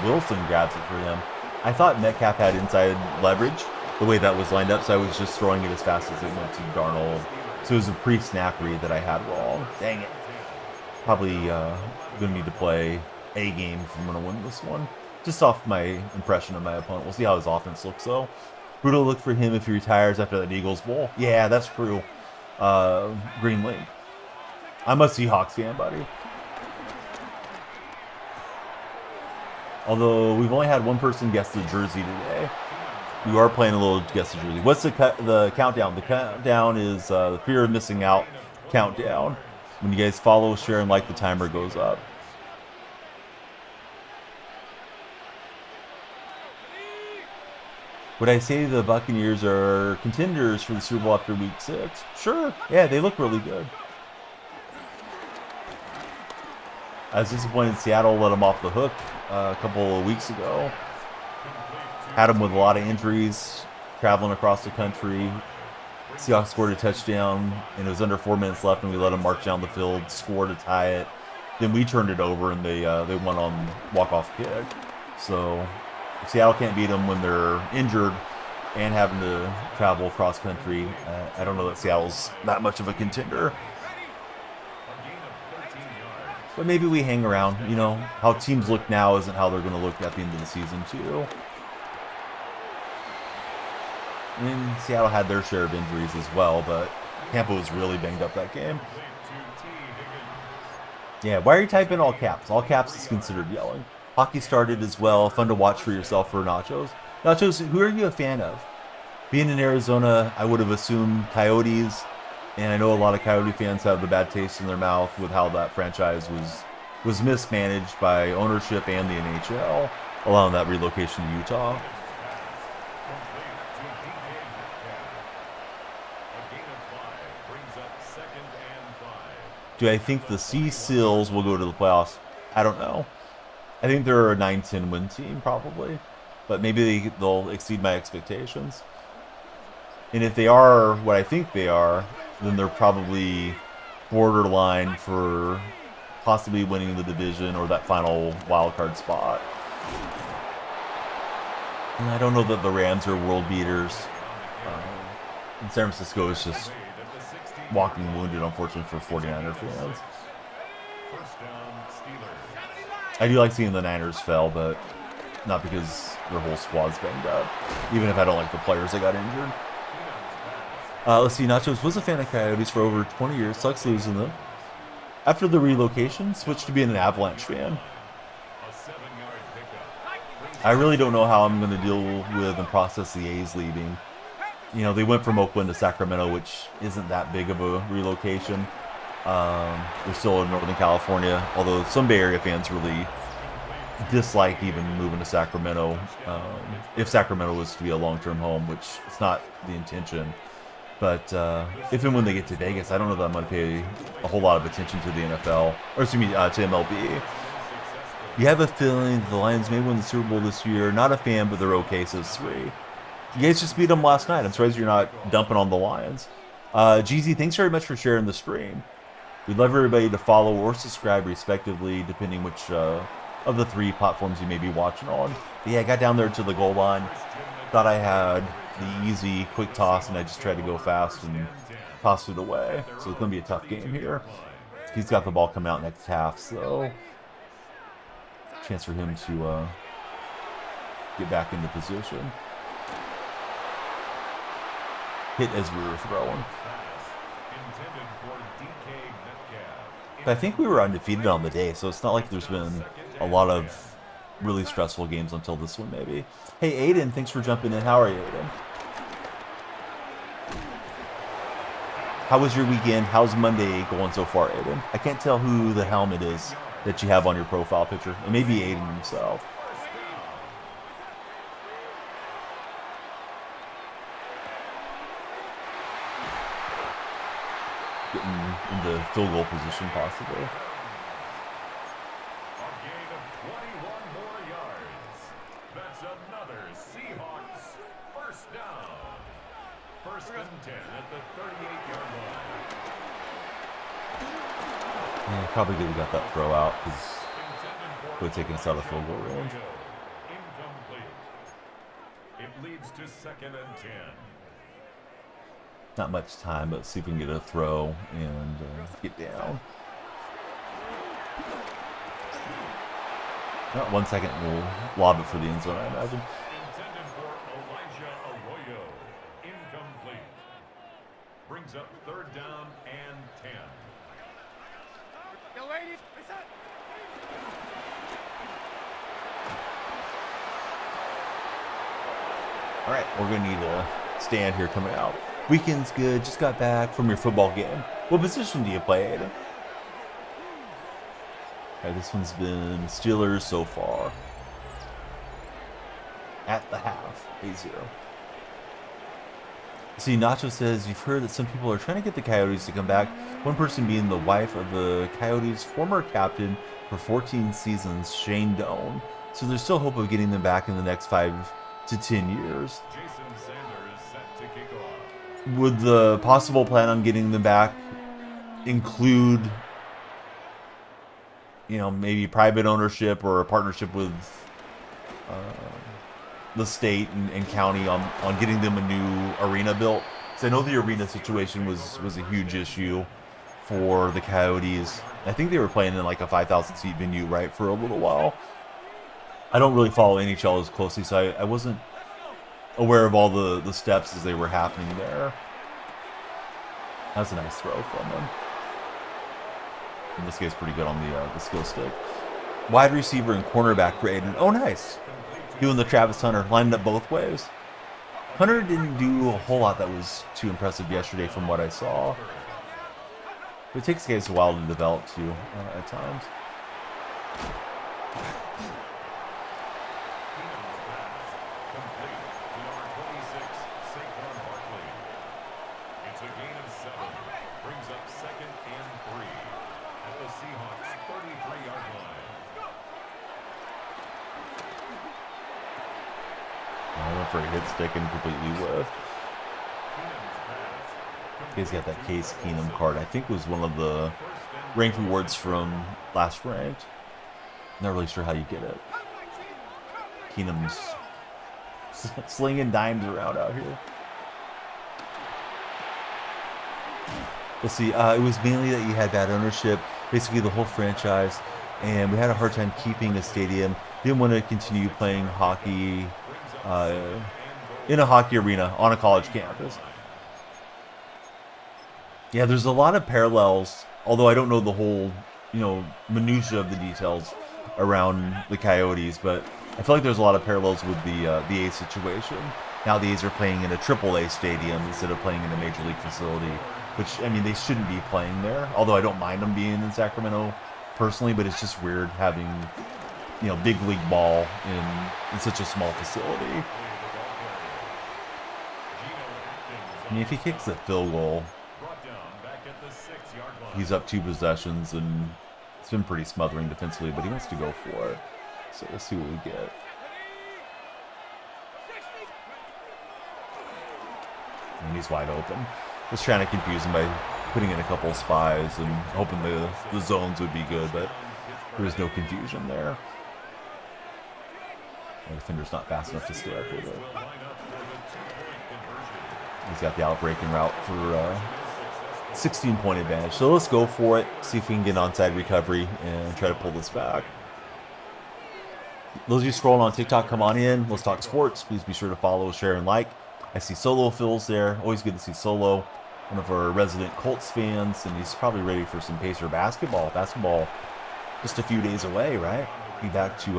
Wilson grabs it for him. I thought Metcalf had inside leverage the way that was lined up, so I was just throwing it as fast as it went to Darnold. So it was a pre-snap read that I had wrong. Dang it. Probably going to need to play a game if I'm going to win this one. Just off my impression of my opponent. We'll see how his offense looks, though. Brutal look for him if he retires after that Eagles Bowl. Yeah, that's true. Green Link. I'm a Seahawks fan, buddy. Although we've only had one person guess the jersey today. We are playing a little guess the jersey. What's the countdown? The countdown is the fear of missing out countdown. When you guys follow, share, and like, the timer goes up. Would I say the Buccaneers are contenders for the Super Bowl after Week 6? Sure. Yeah, they look really good. I was disappointed Seattle let them off the hook a couple of weeks ago. Had them with a lot of injuries, traveling across the country. Seahawks scored a touchdown, and it was under 4 minutes left, and we let them march down the field, score to tie it. Then we turned it over, and they went on walk-off kick. So if Seattle can't beat them when they're injured and having to travel across country, I don't know that Seattle's that much of a contender. But maybe we hang around. You know, how teams look now isn't how they're going to look at the end of the season, too. And Seattle had their share of injuries as well, but Tampa was really banged up that game. Yeah, why are you typing all caps? All caps is considered yelling. Hockey started as well. Fun to watch for yourself for Nachos. Nachos, who are you a fan of? Being in Arizona, I would have assumed Coyotes. And I know a lot of Coyote fans have the bad taste in their mouth with how that franchise was mismanaged by ownership and the NHL, allowing that relocation to Utah. Do I think the Sea Seals will go to the playoffs? I don't know. I think they're a 9-10 win team, probably. But maybe they'll exceed my expectations. And if they are what I think they are, then they're probably borderline for possibly winning the division or that final wild card spot. And I don't know that the Rams are world beaters. And San Francisco is just walking wounded, unfortunately, for 49er fans. I do like seeing the Niners fail, but not because their whole squad's banged up. Even if I don't like the players that got injured. Let's see, Nachos was a fan of Coyotes for over 20 years. Sucks losing them. After the relocation, switched to being an Avalanche fan. I really don't know how I'm going to deal with and process the A's leaving. You know, they went from Oakland to Sacramento, which isn't that big of a relocation. They're still in Northern California, although some Bay Area fans really dislike even moving to Sacramento. If Sacramento was to be a long-term home, which it's not the intention. But if and when they get to Vegas, I don't know that I'm going to pay a whole lot of attention to the NFL, or excuse me, to MLB. You have a feeling the Lions may win the Super Bowl this year. Not a fan, but they're okay, says 3. You guys just beat them last night. I'm surprised you're not dumping on the Lions. GZ, thanks very much for sharing the stream. We'd love everybody to follow or subscribe respectively, depending which of the 3 platforms you may be watching on. But yeah, I got down there to the goal line. Thought I had the easy, quick toss, and I just tried to go fast and toss it away. So it's going to be a tough game here. He's got the ball coming out next half, so chance for him to get back into position. Hit as we were throwing. But I think we were undefeated on the day, so it's not like there's been a lot of really stressful games until this one, maybe. Hey, Aiden, thanks for jumping in. How are you, Aiden? How was your weekend? How's Monday going so far, Aiden? I can't tell who the helmet is that you have on your profile picture. It may be Aiden himself. Getting into field goal position, possibly. A gain of 21 more yards. That's another Seahawks first down. First and 10 at the 38-yard line. Yeah, probably good we got that throw out because it would have taken us out of field goal range. moves to 2nd and 10. Not much time, but see if we can get a throw and get down. Not 1 second, we'll lob it for the end zone, I imagine. Intended for Elijah Arroyo. Incomplete. Brings up 3rd down and 10. All right, we're going to need a stand here coming out. Weekend's good. Just got back from your football game. What position do you play, Aiden? Okay, this one's been Steelers so far. At the half, 8-0. See, Nacho says, you've heard that some people are trying to get the Coyotes to come back. One person being the wife of the Coyotes' former captain for 14 seasons, Shane Doan. So there's still hope of getting them back in the next 5 to 10 years. Jason Sanders set to kick off. Would the possible plan on getting them back include, you know, maybe private ownership or a partnership with the state and county on getting them a new arena built? Because I know the arena situation was a huge issue for the Coyotes. I think they were playing in like a 5,000 seat venue, right, for a little while. I don't really follow NHL as closely, so I wasn't aware of all the steps as they were happening there. That's a nice throw from him. And this guy's pretty good on the skill stick. Wide receiver and cornerback for Aiden. Oh, nice. Doing the Travis Hunter, lining up both ways. Hunter didn't do a whole lot that was too impressive yesterday from what I saw. But it takes guys a while to develop too, at times. It's a gain of 7. Brings up 2nd and 3 at the Seahawks 33-yard line. I went for a hit stick and completely whiffed. He's got that Case Keenum card. I think was one of the ranked rewards from last ranked. Not really sure how you get it. Keenum's slinging dimes around out here. Let's see. It was mainly that you had bad ownership, basically the whole franchise, and we had a hard time keeping a stadium. Didn't want to continue playing hockey in a hockey arena on a college campus. Yeah, there's a lot of parallels, although I don't know the whole, minutia of the details around the Coyotes, but I feel like there's a lot of parallels with the A's situation. Now the A's are playing in a AAA stadium instead of playing in a major league facility, which, I mean, they shouldn't be playing there, although I don't mind them being in Sacramento personally, but it's just weird having, big league ball in such a small facility. I mean, if he kicks a field goal, he's up 2 possessions, and it's been pretty smothering defensively, but he wants to go for it. So we'll see what we get. And he's wide open. Just trying to confuse him by putting in a couple of spies and hoping the zones would be good, but there's no confusion there. The defender's not fast enough to stay up with it. He's got the outbreaking route for 16-point advantage. So let's go for it, see if we can get onside recovery and try to pull this back. Those of you scrolling on TikTok, come on in. Let's talk sports. Please be sure to follow, share, and like. I see Solo Phil's there. Always good to see Solo, one of our resident Colts fans, and he's probably ready for some Pacer basketball. Basketball just a few days away, right? Be back to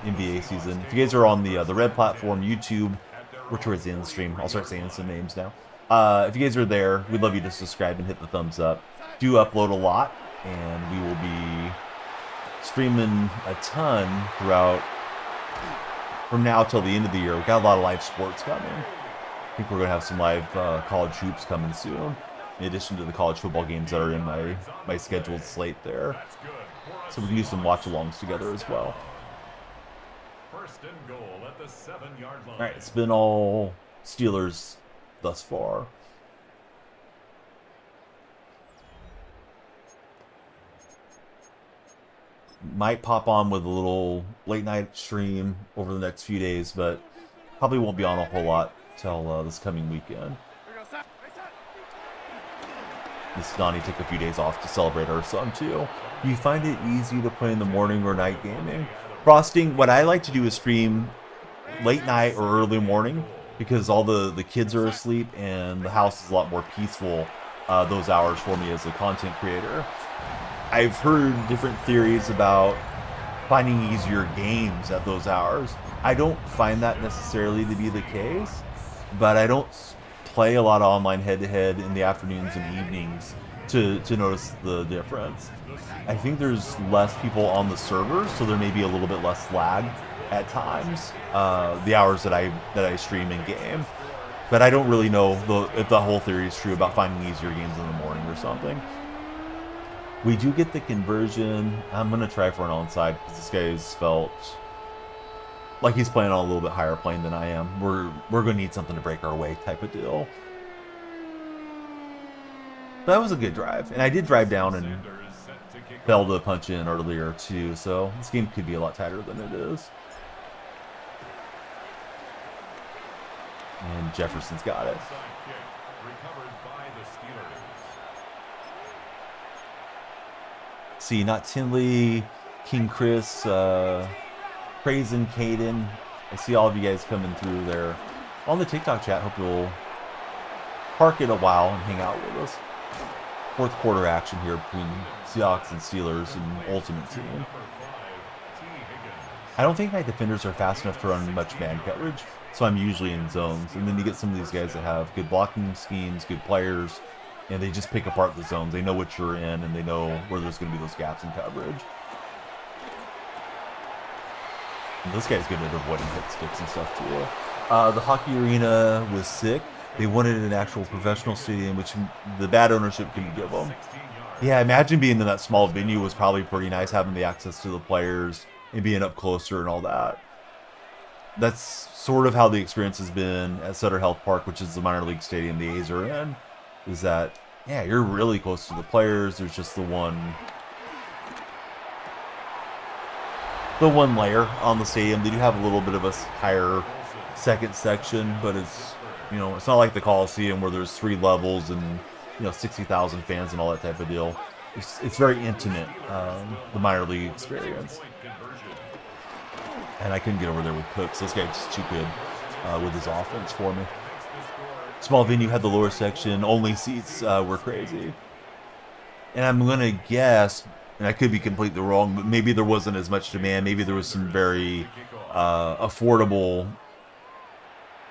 NBA season. If you guys are on the Red platform, YouTube, we're towards the end of the stream. I'll start saying some names now. If you guys are there, we'd love you to subscribe and hit the thumbs up. Do upload a lot, and we will be streaming a ton throughout from now till the end of the year. We've got a lot of live sports coming. I think we're going to have some live college hoops coming soon, in addition to the college football games that are in my scheduled slate there. So we can do some watch-alongs together as well. First and goal at the 7-yard line. All right, it's been all Steelers thus far. Might pop on with a little late night stream over the next few days, but probably won't be on a whole lot till this coming weekend. Miss Donnie took a few days off to celebrate her son too. Do you find it easy to play in the morning or night gaming? Frosting, what I like to do is stream late night or early morning because all the kids are asleep and the house is a lot more peaceful those hours for me as a content creator. I've heard different theories about finding easier games at those hours. I don't find that necessarily to be the case, but I don't play a lot of online head-to-head in the afternoons and evenings to notice the difference. I think there's less people on the server, so there may be a little bit less lag at times, the hours that I stream in game. But I don't really know if the whole theory is true about finding easier games in the morning or something. We do get the conversion. I'm going to try for an onside because this guy's felt like he's playing on a little bit higher plane than I am. We're going to need something to break our way type of deal. But that was a good drive. And I did drive down and failed to punch in earlier too. So this game could be a lot tighter than it is. And Jefferson's got it. See, not Tinley, King Chris, Praise and Caden. I see all of you guys coming through there on the TikTok chat. Hope you'll park it a while and hang out with us. Fourth quarter action here between Seahawks and Steelers and Ultimate Team. I don't think my defenders are fast enough to run much man coverage, so I'm usually in zones. And then you get some of these guys that have good blocking schemes, good players, and they just pick apart the zones. They know what you're in, and they know where there's going to be those gaps in coverage. And this guy's good at avoiding hit sticks and stuff too. The hockey arena was sick. They wanted an actual professional stadium, which the bad ownership couldn't give them. Yeah, imagine being in that small venue was probably pretty nice, having the access to the players and being up closer and all that. That's sort of how the experience has been at Sutter Health Park, which is the minor league stadium the A's are in. Is that, yeah, you're really close to the players. There's just the one layer on the stadium. They do have a little bit of a higher second section, but it's, you know, it's not like the Coliseum where there's 3 levels and, you know, 60,000 fans and all that type of deal. It's very intimate, the minor league experience. And I couldn't get over there with Cooks. This guy's just too good with his offense for me. Small venue had the lower section. Only seats were crazy. And I'm going to guess, and I could be completely wrong, but maybe there wasn't as much demand. Maybe there was some very affordable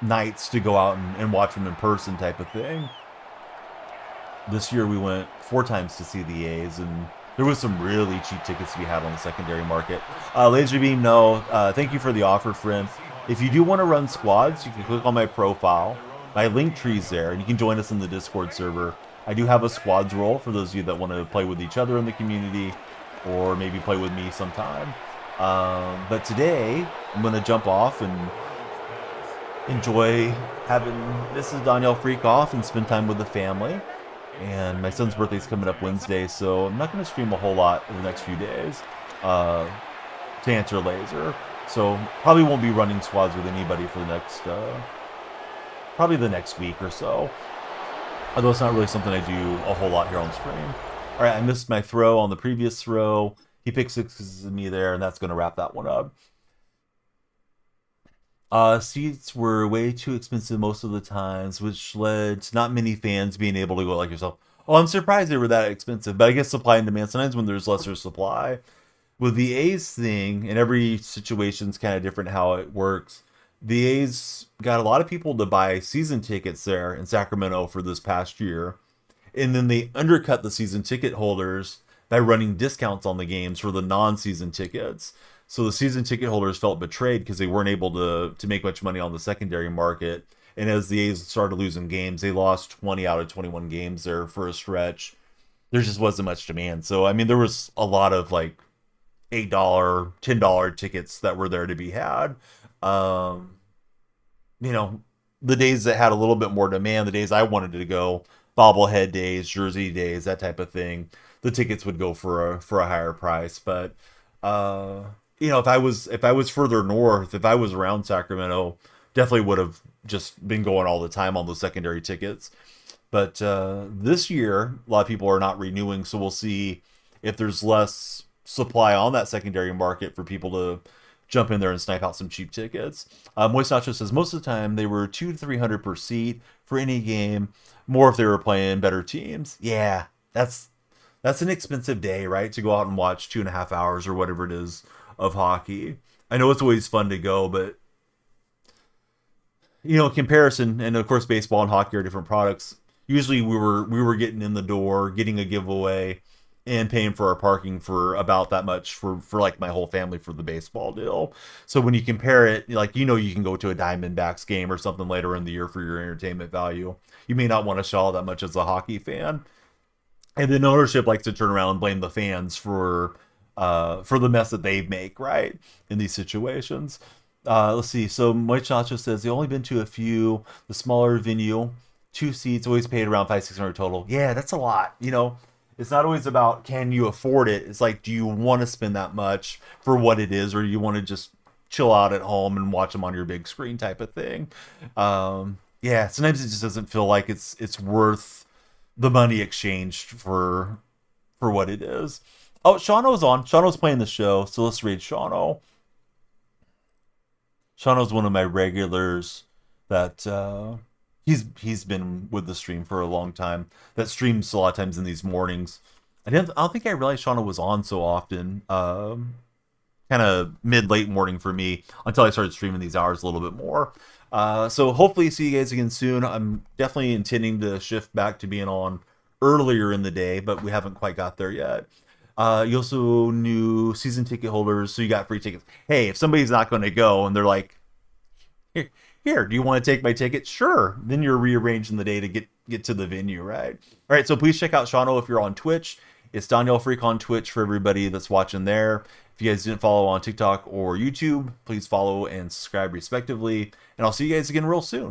nights to go out and watch them in person type of thing. This year we went 4 times to see the A's, and there was some really cheap tickets to be had on the secondary market. Laserbeam, no. Thank you for the offer, friend. If you do want to run squads, you can click on my profile. My link tree's there, and you can join us in the Discord server. I do have a squads role for those of you that want to play with each other in the community, or maybe play with me sometime. But today, I'm going to jump off and enjoy having Mrs. Danielle freak off and spend time with the family. And my son's birthday's coming up Wednesday, so I'm not going to stream a whole lot in the next few days to answer Laser. So probably won't be running squads with anybody for the next, probably the next week or so. Although it's not really something I do a whole lot here on stream. All right, I missed my throw on the previous throw. He picked 6s of me there, and that's going to wrap that one up. Seats were way too expensive most of the times, which led to not many fans being able to go like yourself. Oh, I'm surprised they were that expensive, but I guess supply and demand. Sometimes when there's lesser supply. With the A's thing, and every situation's kind of different how it works, the A's got a lot of people to buy season tickets there in Sacramento for this past year, and then they undercut the season ticket holders by running discounts on the games for the non-season tickets. So the season ticket holders felt betrayed because they weren't able to make much money on the secondary market. And as the A's started losing games, they lost 20 out of 21 games there for a stretch. There just wasn't much demand. So, I mean, there was a lot of like $8, $10 tickets that were there to be had. You know, the days that had a little bit more demand, the days I wanted to go, bobblehead days, jersey days, that type of thing, the tickets would go for a higher price. But, you know, if I was further north, if I was around Sacramento, definitely would have just been going all the time on those secondary tickets. But this year, a lot of people are not renewing, so we'll see if there's less supply on that secondary market for people to jump in there and snipe out some cheap tickets. Moist Nacho says most of the time they were 200 to 300 per seat for any game. More if they were playing better teams. Yeah, that's an expensive day, right? To go out and watch 2.5 hours or whatever it is of hockey. I know it's always fun to go, but comparison, and of course baseball and hockey are different products. Usually we were getting in the door, getting a giveaway, and paying for our parking for about that much for like my whole family for the baseball deal. So when you compare it, like you can go to a Diamondbacks game or something later in the year for your entertainment value. You may not want to shell that much as a hockey fan. And then ownership likes to turn around and blame the fans for the mess that they make, right, in these situations. Let's see. So Mike Chacho says they only been to a few, the smaller venue, 2 seats, always paid around 500-600 total. Yeah, that's a lot. It's not always about can you afford it. It's like, do you want to spend that much for what it is, or do you want to just chill out at home and watch them on your big screen type of thing? Yeah, sometimes it just doesn't feel like it's worth the money exchanged for what it is. Oh, Shauno's on. Shauno's playing the show, so let's read Shauno. Shauno's one of my regulars that he's been with the stream for a long time. That streams a lot of times in these mornings. I don't think I realized Shauno was on so often. Kind of late morning for me until I started streaming these hours a little bit more. So hopefully see you guys again soon. I'm definitely intending to shift back to being on earlier in the day, but we haven't quite got there yet. You also new season ticket holders, so you got free tickets. Hey, if somebody's not going to go and they're like, here, do you want to take my ticket? Sure. Then you're rearranging the day to get to the venue, right? All right, so please check out Shauno if you're on Twitch. It's Daniel Freak on Twitch for everybody that's watching there. If you guys didn't follow on TikTok or YouTube, please follow and subscribe respectively. And I'll see you guys again real soon.